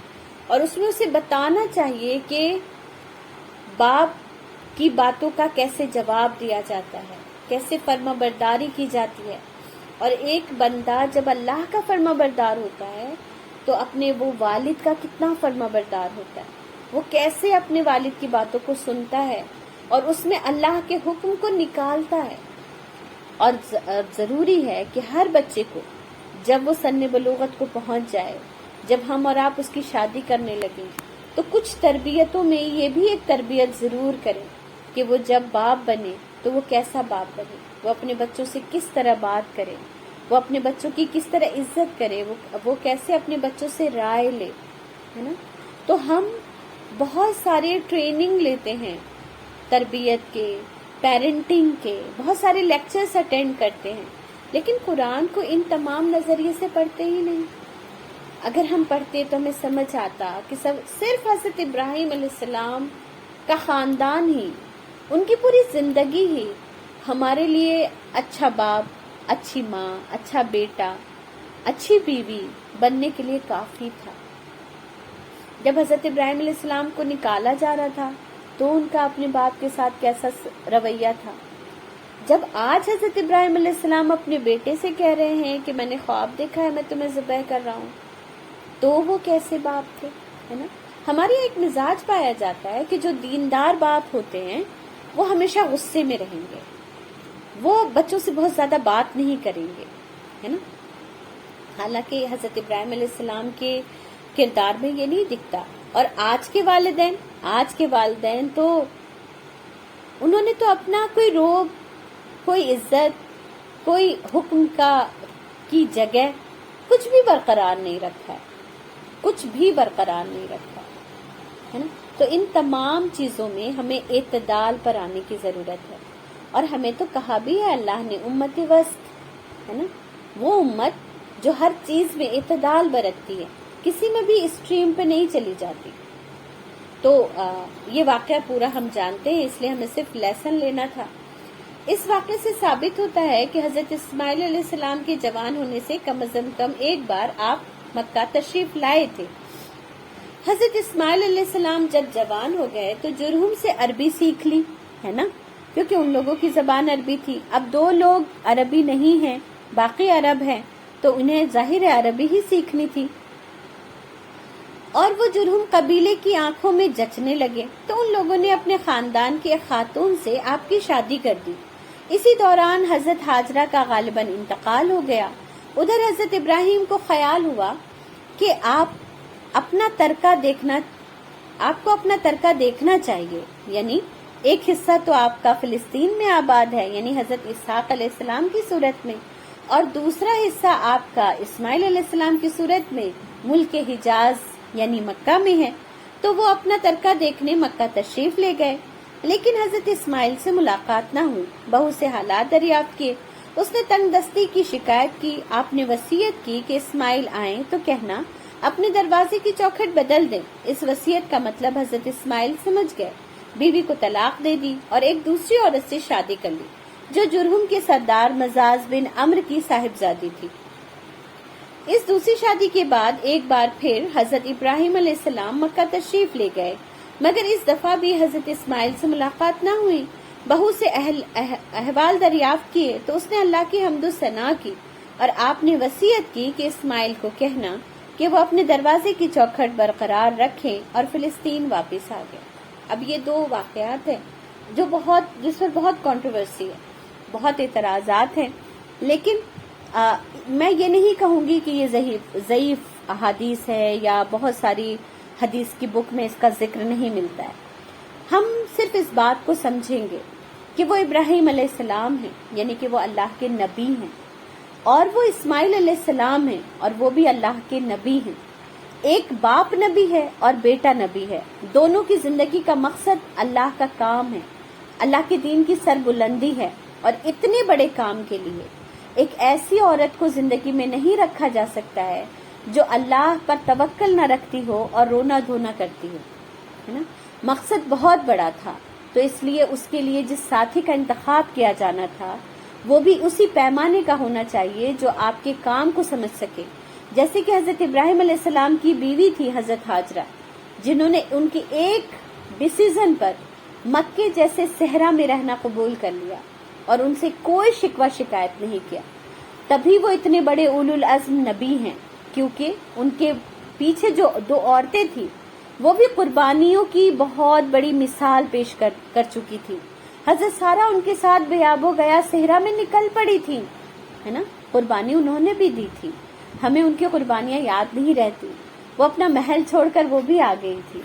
اور اس میں اسے بتانا چاہیے کہ باپ کی باتوں کا کیسے جواب دیا جاتا ہے، کیسے فرما برداری کی جاتی ہے. اور ایک بندہ جب اللہ کا فرما بردار ہوتا ہے تو اپنے وہ والد کا کتنا فرما بردار ہوتا ہے. وہ کیسے اپنے والد کی باتوں کو سنتا ہے اور اس میں اللہ کے حکم کو نکالتا ہے. اور ضروری ہے کہ ہر بچے کو جب وہ سن بلوغت کو پہنچ جائے، جب ہم اور آپ اس کی شادی کرنے لگیں تو کچھ تربیتوں میں یہ بھی ایک تربیت ضرور کریں کہ وہ جب باپ بنے تو وہ کیسا باپ بنے، وہ اپنے بچوں سے کس طرح بات کرے، وہ اپنے بچوں کی کس طرح عزت کرے، وہ کیسے اپنے بچوں سے رائے لے، ہے نا. تو ہم بہت سارے ٹریننگ لیتے ہیں تربیت کے، پیرنٹنگ کے، بہت سارے لیکچرز اٹینڈ کرتے ہیں، لیکن قرآن کو ان تمام نظریے سے پڑھتے ہی نہیں. اگر ہم پڑھتے تو ہمیں سمجھ آتا کہ صرف حضرت ابراہیم علیہ السلام کا خاندان ہی، ان کی پوری زندگی ہی ہمارے لیے اچھا باپ، اچھی ماں، اچھا بیٹا، اچھی بیوی بننے کے لیے کافی تھا. جب حضرت ابراہیم علیہ السلام کو نکالا جا رہا تھا تو ان کا اپنے باپ کے ساتھ کیسا رویہ تھا. جب آج حضرت ابراہیم علیہ السلام اپنے بیٹے سے کہہ رہے ہیں کہ میں نے خواب دیکھا ہے، میں تمہیں ذبح کر رہا ہوں، تو وہ کیسے باپ تھے، ہے نا. ہمارے ایک مزاج پایا جاتا ہے کہ جو دیندار باپ ہوتے ہیں وہ ہمیشہ غصے میں رہیں گے، وہ بچوں سے بہت زیادہ بات نہیں کریں گے، ہے نا. حالانکہ حضرت ابراہیم علیہ السلام کے کردار میں یہ نہیں دکھتا. اور آج کے والدین تو انہوں نے تو اپنا کوئی روب، کوئی عزت، کوئی حکم کی جگہ کچھ بھی برقرار نہیں رکھا ہے، کچھ بھی برقرار نہیں رکھا ہے نا۔ تو ان تمام چیزوں میں ہمیں اعتدال پر آنے کی ضرورت ہے، اور ہمیں تو کہا بھی ہے اللہ نے امت وسط، ہے نا، وہ امت جو ہر چیز میں اعتدال برتتی ہے، کسی میں بھی اسٹریم پہ نہیں چلی جاتی۔ تو یہ واقعہ پورا ہم جانتے ہیں، اس لیے ہمیں صرف لیسن لینا تھا۔ اس واقعے سے ثابت ہوتا ہے کہ حضرت اسماعیل علیہ السلام کے جوان ہونے سے کم از کم ایک بار آپ مکہ تشریف لائے تھے۔ حضرت اسماعیل علیہ السلام جب جوان ہو گئے تو جرہم سے عربی سیکھ لی، ہے نا، کیونکہ ان لوگوں کی زبان عربی تھی۔ اب 2 لوگ عربی نہیں ہیں، باقی عرب ہیں، تو انہیں ظاہر عربی ہی سیکھنی تھی، اور وہ جرہم قبیلے کی آنکھوں میں جچنے لگے، تو ان لوگوں نے اپنے خاندان کی ایک خاتون سے آپ کی شادی کر دی۔ اسی دوران حضرت ہاجرہ کا غالباً انتقال ہو گیا۔ ادھر حضرت ابراہیم کو خیال ہوا کہ آپ کو اپنا ترکہ دیکھنا چاہیے، یعنی ایک حصہ تو آپ کا فلسطین میں آباد ہے، یعنی حضرت اسحاق علیہ السلام کی صورت میں، اور دوسرا حصہ آپ کا اسماعیل علیہ السلام کی صورت میں ملک حجاز یعنی مکہ میں ہے۔ تو وہ اپنا ترکہ دیکھنے مکہ تشریف لے گئے، لیکن حضرت اسماعیل سے ملاقات نہ ہوئی۔ بہو سے حالات دریافت کیے، اس نے تنگ دستی کی شکایت کی۔ آپ نے وصیت کی کہ اسماعیل آئیں تو کہنا اپنے دروازے کی چوکھٹ بدل دیں۔ اس وصیت کا مطلب حضرت اسماعیل سمجھ گئے، بیوی کو طلاق دے دی اور ایک دوسری عورت سے شادی کر لی، جو جرہم کے سردار مزاز بن عمرو کی صاحبزادی تھی۔ اس دوسری شادی کے بعد ایک بار پھر حضرت ابراہیم علیہ السلام مکہ تشریف لے گئے، مگر اس دفعہ بھی حضرت اسماعیل سے ملاقات نہ ہوئی۔ بہو سے احوال دریافت کیے تو اس نے اللہ کی حمد و ثنا کی، اور آپ نے وصیت کی کہ اسماعیل کو کہنا کہ وہ اپنے دروازے کی چوکھٹ برقرار رکھیں، اور فلسطین واپس آ گئے۔ اب یہ 2 واقعات ہیں جس پر بہت کنٹروورسی ہے، بہت اعتراضات ہیں، لیکن میں یہ نہیں کہوں گی کہ یہ ضعیف احادیث ہے یا بہت ساری حدیث کی بک میں اس کا ذکر نہیں ملتا ہے۔ ہم صرف اس بات کو سمجھیں گے کہ وہ ابراہیم علیہ السلام ہیں، یعنی کہ وہ اللہ کے نبی ہیں، اور وہ اسماعیل علیہ السلام ہیں، اور وہ بھی اللہ کے نبی ہیں۔ ایک باپ نبی ہے اور بیٹا نبی ہے، دونوں کی زندگی کا مقصد اللہ کا کام ہے، اللہ کے دین کی سربلندی ہے، اور اتنے بڑے کام کے لیے ایک ایسی عورت کو زندگی میں نہیں رکھا جا سکتا ہے جو اللہ پر توکل نہ رکھتی ہو اور رونا دھونا کرتی ہو، ہے نا۔ مقصد بہت بڑا تھا، تو اس لیے اس کے لیے جس ساتھی کا انتخاب کیا جانا تھا وہ بھی اسی پیمانے کا ہونا چاہیے جو آپ کے کام کو سمجھ سکے، جیسے کہ حضرت ابراہیم علیہ السلام کی بیوی تھی حضرت ہاجرہ، جنہوں نے ان کی ایک ڈیسیزن پر مکے جیسے صحرا میں رہنا قبول کر لیا اور ان سے کوئی شکوہ شکایت نہیں کیا۔ تبھی وہ اتنے بڑے اولو العزم نبی ہیں، کیونکہ ان کے پیچھے جو 2 عورتیں تھیں وہ بھی قربانیوں کی بہت بڑی مثال پیش کر چکی تھی۔ حضرت سارہ ان کے ساتھ بیاب و گیا صحرا میں نکل پڑی تھی، ہے نا، قربانی انہوں نے بھی دی تھی، ہمیں ان کی قربانیاں یاد نہیں رہتی۔ وہ اپنا محل چھوڑ کر وہ بھی آ گئی تھی،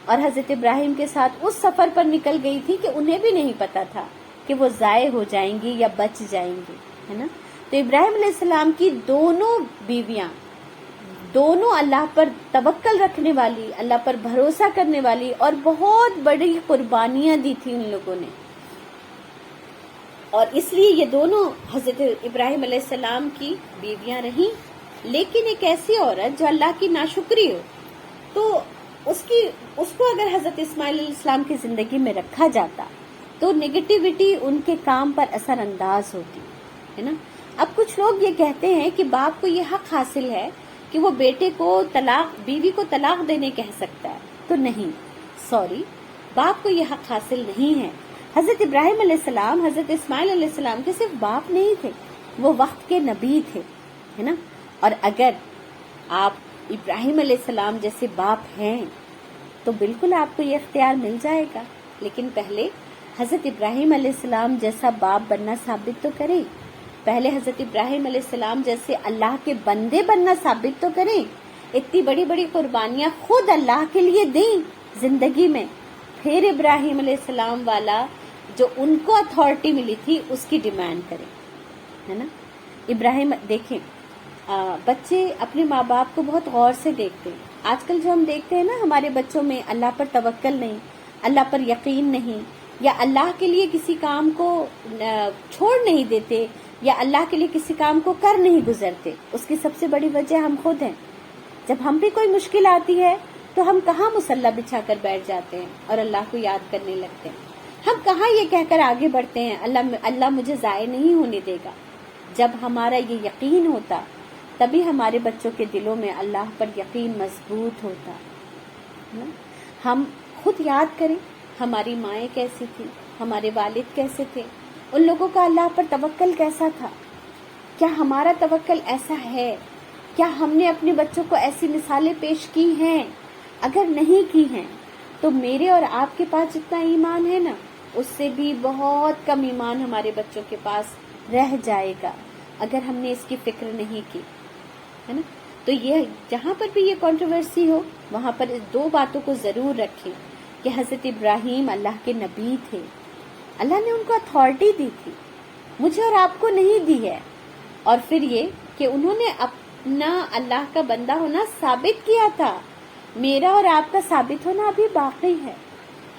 اور حضرت ابراہیم کے ساتھ اس سفر پر نکل گئی تھی کہ انہیں بھی نہیں پتا تھا کہ وہ ضائع ہو جائیں گی یا بچ جائیں گی، ہے نا۔ تو ابراہیم علیہ السلام کی دونوں بیویاں، دونوں اللہ پر توکل رکھنے والی، اللہ پر بھروسہ کرنے والی، اور بہت بڑی قربانیاں دی تھی ان لوگوں نے، اور اس لیے یہ دونوں حضرت ابراہیم علیہ السلام کی بیویاں رہیں۔ لیکن ایک ایسی عورت جو اللہ کی ناشکری ہو، تو اس کو اگر حضرت اسماعیل علیہ السلام کی زندگی میں رکھا جاتا تو نیگیٹیوٹی ان کے کام پر اثر انداز ہوتی، ہے نا۔ اب کچھ لوگ یہ کہتے ہیں کہ باپ کو یہ حق حاصل ہے کہ وہ بیٹے کو بیوی کو طلاق دینے کہہ سکتا ہے، تو نہیں، سوری، باپ کو یہ حق حاصل نہیں ہے۔ حضرت ابراہیم علیہ السلام حضرت اسماعیل علیہ السلام کے صرف باپ نہیں تھے، وہ وقت کے نبی تھے، ہے نا۔ اور اگر آپ ابراہیم علیہ السلام جیسے باپ ہیں تو بالکل آپ کو یہ اختیار مل جائے گا، لیکن پہلے حضرت ابراہیم علیہ السلام جیسا باپ بننا ثابت تو کریں، پہلے حضرت ابراہیم علیہ السلام جیسے اللہ کے بندے بننا ثابت تو کریں، اتنی بڑی بڑی قربانیاں خود اللہ کے لیے دیں زندگی میں، پھر ابراہیم علیہ السلام والا جو ان کو اتھارٹی ملی تھی اس کی ڈیمانڈ کریں، ہے نا. ابراہیم دیکھیں، بچے اپنے ماں باپ کو بہت غور سے دیکھتے ہیں. آج کل جو ہم دیکھتے ہیں نا، ہمارے بچوں میں اللہ پر توکل نہیں، اللہ پر یقین نہیں، یا اللہ کے لیے کسی کام کو چھوڑ نہیں دیتے، یا اللہ کے لیے کسی کام کو کر نہیں گزرتے. اس کی سب سے بڑی وجہ ہم خود ہیں. جب ہم پہ کوئی مشکل آتی ہے تو ہم کہاں مصلی بچھا کر بیٹھ جاتے ہیں اور اللہ کو یاد کرنے لگتے ہیں. ہم کہاں یہ کہہ کر آگے بڑھتے ہیں اللہ مجھے ضائع نہیں ہونے دے گا. جب ہمارا یہ یقین ہوتا تبھی ہمارے بچوں کے دلوں میں اللہ پر یقین مضبوط ہوتا. ہم خود یاد کریں، ہماری مائیں کیسی تھی، ہمارے والد کیسے تھے، ان لوگوں کا اللہ پر توکل کیسا تھا. کیا ہمارا توکل ایسا ہے؟ کیا ہم نے اپنے بچوں کو ایسی مثالیں پیش کی ہیں؟ اگر نہیں کی ہیں تو میرے اور آپ کے پاس جتنا ایمان ہے نا، اس سے بھی بہت کم ایمان ہمارے بچوں کے پاس رہ جائے گا اگر ہم نے اس کی فکر نہیں کی، ہے نا. تو یہ جہاں پر بھی یہ کنٹروورسی ہو وہاں پر اس دو باتوں کو ضرور رکھیں کہ حضرت ابراہیم اللہ کے نبی تھے، اللہ نے ان کو اتھارٹی دی تھی، مجھے اور آپ کو نہیں دی ہے. اور پھر یہ کہ انہوں نے اپنا اللہ کا بندہ ہونا ثابت کیا تھا. میرا اور آپ کا ثابت ہونا ابھی باقی ہے.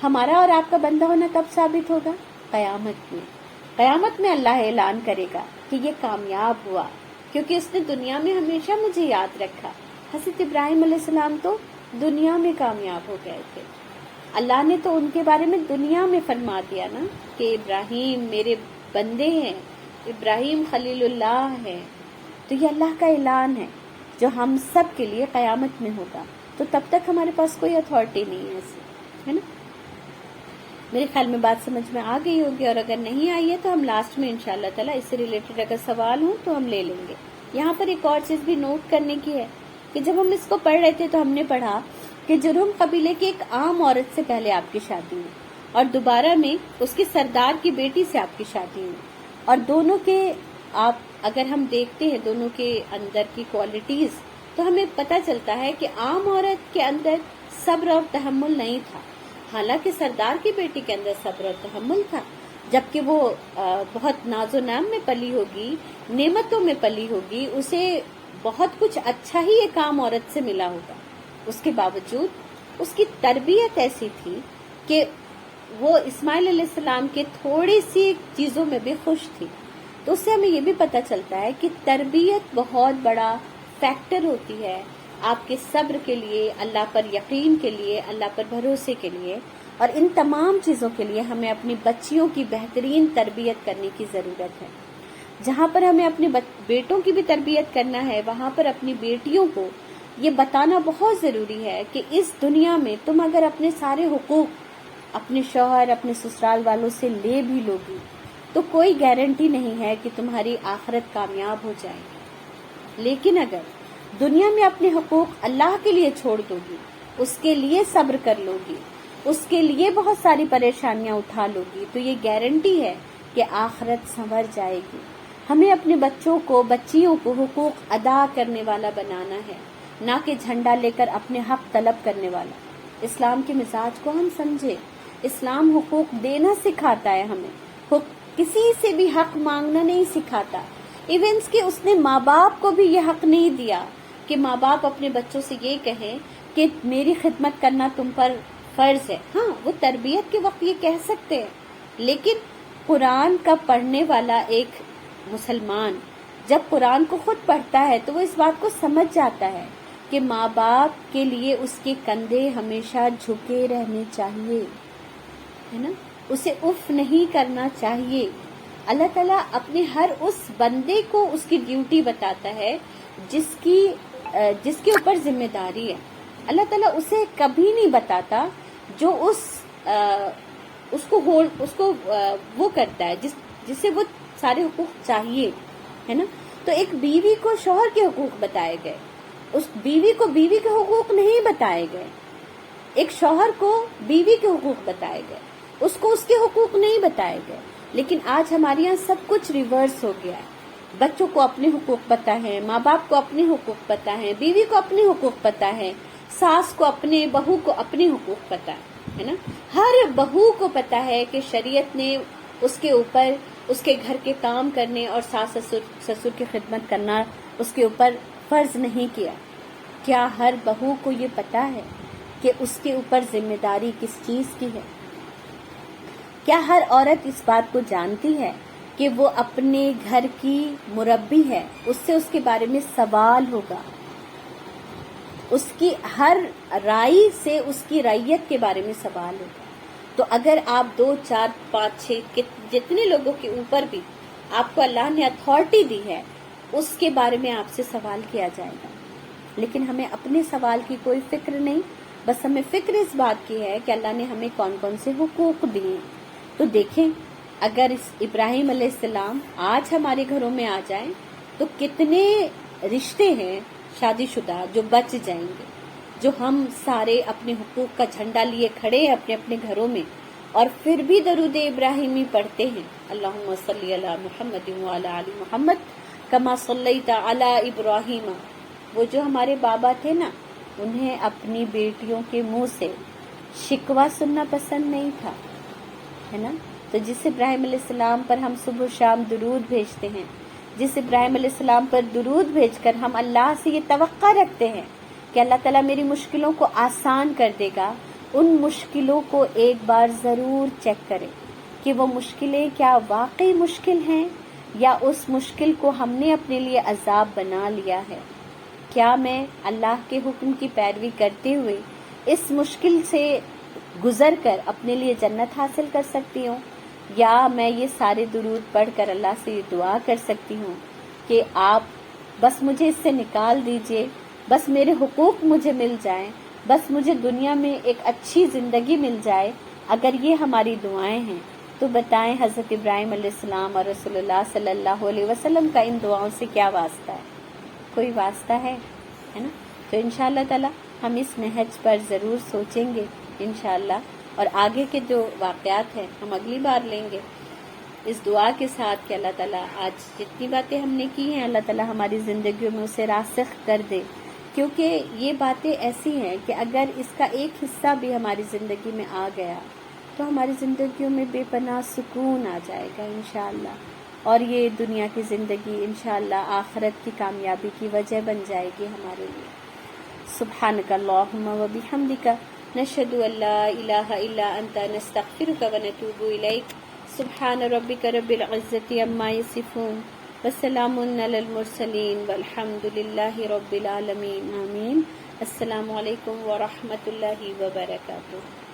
ہمارا اور آپ کا بندہ ہونا کب ثابت ہوگا؟ قیامت میں. قیامت میں اللہ اعلان کرے گا کہ یہ کامیاب ہوا کیونکہ اس نے دنیا میں ہمیشہ مجھے یاد رکھا. حضرت ابراہیم علیہ السلام تو دنیا میں کامیاب ہو گئے تھے. اللہ نے تو ان کے بارے میں دنیا میں فرما دیا نا کہ ابراہیم میرے بندے ہیں، ابراہیم خلیل اللہ ہے. تو یہ اللہ کا اعلان ہے جو ہم سب کے لیے قیامت میں ہوگا. تو تب تک ہمارے پاس کوئی اتھارٹی نہیں ہے ایسی، ہے نا. میرے خیال میں بات سمجھ میں آ گئی ہوگی، اور اگر نہیں آئی ہے تو ہم لاسٹ میں انشاءاللہ تعالیٰ اس سے ریلیٹڈ اگر سوال ہوں تو ہم لے لیں گے. یہاں پر ایک اور چیز بھی نوٹ کرنے کی ہے کہ جب ہم اس کو پڑھ رہے تھے تو ہم نے پڑھا کہ جرہم قبیلے کی ایک عام عورت سے پہلے آپ کی شادی ہوئی اور دوبارہ میں اس کے سردار کی بیٹی سے آپ کی شادی ہوئی. اور دونوں کے آپ اگر ہم دیکھتے ہیں دونوں کے اندر کی کوالٹیز تو ہمیں پتہ چلتا ہے کہ عام عورت کے اندر صبر اور تحمل نہیں تھا، حالانکہ سردار کی بیٹی کے اندر صبر اور تحمل تھا. جبکہ وہ بہت ناز و نعم میں پلی ہوگی، نعمتوں میں پلی ہوگی، اسے بہت کچھ اچھا ہی ایک عام عورت سے ملا ہوگا. اس کے باوجود اس کی تربیت ایسی تھی کہ وہ اسماعیل علیہ السلام کے تھوڑی سی چیزوں میں بھی خوش تھی. تو اس سے ہمیں یہ بھی پتہ چلتا ہے کہ تربیت بہت بڑا فیکٹر ہوتی ہے آپ کے صبر کے لیے، اللہ پر یقین کے لیے، اللہ پر بھروسے کے لیے. اور ان تمام چیزوں کے لیے ہمیں اپنی بچیوں کی بہترین تربیت کرنے کی ضرورت ہے. جہاں پر ہمیں اپنے بیٹوں کی بھی تربیت کرنا ہے وہاں پر اپنی بیٹیوں کو یہ بتانا بہت ضروری ہے کہ اس دنیا میں تم اگر اپنے سارے حقوق اپنے شوہر اپنے سسرال والوں سے لے بھی لوگی تو کوئی گارنٹی نہیں ہے کہ تمہاری آخرت کامیاب ہو جائے گی. لیکن اگر دنیا میں اپنے حقوق اللہ کے لیے چھوڑ دو گی، اس کے لیے صبر کر لو گی، اس کے لیے بہت ساری پریشانیاں اٹھا لو گی، تو یہ گارنٹی ہے کہ آخرت سنور جائے گی. ہمیں اپنے بچوں کو بچیوں کو حقوق ادا کرنے والا بنانا ہے، نہ کہ جھنڈا لے کر اپنے حق طلب کرنے والا. اسلام کے مزاج کو ہم سمجھے. اسلام حقوق دینا سکھاتا ہے ہمیں، کسی سے بھی حق مانگنا نہیں سکھاتا. ایونس کہ اس نے ماں باپ کو بھی یہ حق نہیں دیا کہ ماں باپ اپنے بچوں سے یہ کہیں کہ میری خدمت کرنا تم پر فرض ہے. ہاں وہ تربیت کے وقت یہ کہہ سکتے ہیں، لیکن قرآن کا پڑھنے والا ایک مسلمان جب قرآن کو خود پڑھتا ہے تو وہ اس بات کو سمجھ جاتا ہے کہ ماں باپ کے لیے اس کے کندھے ہمیشہ جھکے رہنے چاہیے، ہے نا، اسے اف نہیں کرنا چاہیے. اللہ تعالیٰ اپنے ہر اس بندے کو اس کی ڈیوٹی بتاتا ہے جس کے اوپر ذمہ داری ہے. اللہ تعالیٰ اسے کبھی نہیں بتاتا جو اس کو وہ کرتا ہے جس سے وہ سارے حقوق چاہیے، ہے نا. تو ایک بیوی کو شوہر کے حقوق بتائے گئے، اس بیوی کو بیوی کے حقوق نہیں بتائے گئے. ایک شوہر کو بیوی کے حقوق بتائے گئے، اس کو اس کے حقوق نہیں بتائے گئے. لیکن آج ہمارے یہاں سب کچھ ریورس ہو گیا ہے. بچوں کو اپنے حقوق پتہ ہیں، ماں باپ کو اپنے حقوق پتہ ہیں، بیوی کو اپنے حقوق پتہ ہیں، ساس کو اپنے، بہو کو اپنے حقوق پتہ ہے. ہے نا. ہر بہو کو پتا ہے کہ شریعت نے اس کے اوپر اس کے گھر کے کام کرنے اور ساس سسر کی خدمت کرنا اس کے اوپر فرض نہیں کیا. کیا ہر بہو کو یہ پتا ہے کہ اس کے اوپر ذمہ داری کس چیز کی ہے؟ کیا ہر عورت اس بات کو جانتی ہے کہ وہ اپنے گھر کی مربی ہے؟ اس سے اس کے بارے میں سوال ہوگا. اس کی ہر رائی سے اس کی رعیت کے بارے میں سوال ہوگا. تو اگر آپ 2 4 5 6 جتنے لوگوں کے اوپر بھی آپ کو اللہ نے اتھارٹی دی ہے اس کے بارے میں آپ سے سوال کیا جائے گا. لیکن ہمیں اپنے سوال کی کوئی فکر نہیں، بس ہمیں فکر اس بات کی ہے کہ اللہ نے ہمیں کون کون سے حقوق دیے. تو دیکھیں اگر ابراہیم علیہ السلام آج ہمارے گھروں میں آ جائیں تو کتنے رشتے ہیں شادی شدہ جو بچ جائیں گے، جو ہم سارے اپنے حقوق کا جھنڈا لیے کھڑے ہیں اپنے اپنے گھروں میں اور پھر بھی درود ابراہیمی پڑھتے ہیں. اللہم صلی علی محمد وعلی آل محمد کما صلیت علی ابراہیم. وہ جو ہمارے بابا تھے نا، انہیں اپنی بیٹیوں کے منہ سے شکوہ سننا پسند نہیں تھا، ہے نا. تو جس ابراہیم علیہ السلام پر ہم صبح و شام درود بھیجتے ہیں، جس ابراہیم علیہ السلام پر درود بھیج کر ہم اللہ سے یہ توقع رکھتے ہیں کہ اللہ تعالیٰ میری مشکلوں کو آسان کر دے گا، ان مشکلوں کو ایک بار ضرور چیک کریں کہ وہ مشکلیں کیا واقعی مشکل ہیں یا اس مشکل کو ہم نے اپنے لیے عذاب بنا لیا ہے. کیا میں اللہ کے حکم کی پیروی کرتے ہوئے اس مشکل سے گزر کر اپنے لیے جنت حاصل کر سکتی ہوں، یا میں یہ سارے درود پڑھ کر اللہ سے یہ دعا کر سکتی ہوں کہ آپ بس مجھے اس سے نکال دیجئے، بس میرے حقوق مجھے مل جائیں، بس مجھے دنیا میں ایک اچھی زندگی مل جائے. اگر یہ ہماری دعائیں ہیں تو بتائیں حضرت ابراہیم علیہ السلام اور رسول اللہ صلی اللہ علیہ وسلم کا ان دعاؤں سے کیا واسطہ ہے؟ کوئی واسطہ ہے نا. تو انشاءاللہ تعالی ہم اس نہج پر ضرور سوچیں گے انشاءاللہ، اور آگے کے جو واقعات ہیں ہم اگلی بار لیں گے اس دعا کے ساتھ کہ اللہ تعالیٰ آج جتنی باتیں ہم نے کی ہیں اللہ تعالیٰ ہماری زندگیوں میں اسے راسخ کر دے. کیونکہ یہ باتیں ایسی ہیں کہ اگر اس کا ایک حصہ بھی ہماری زندگی میں آ گیا تو ہماری زندگیوں میں بے پناہ سکون آ جائے گا انشاءاللہ، اور یہ دنیا کی زندگی انشاءاللہ آخرت کی کامیابی کی وجہ بن جائے گی ہمارے لیے. سبحانک اللہم و بحمدک نشہد ان لا الہ الا انت نستغفرک و نتوب الیک. سبحان ربک رب العزت عما یصفون وسلام علی المرسلین والحمد للہ رب العالمین. آمین. السلام علیکم ورحمۃ اللہ وبرکاتہ.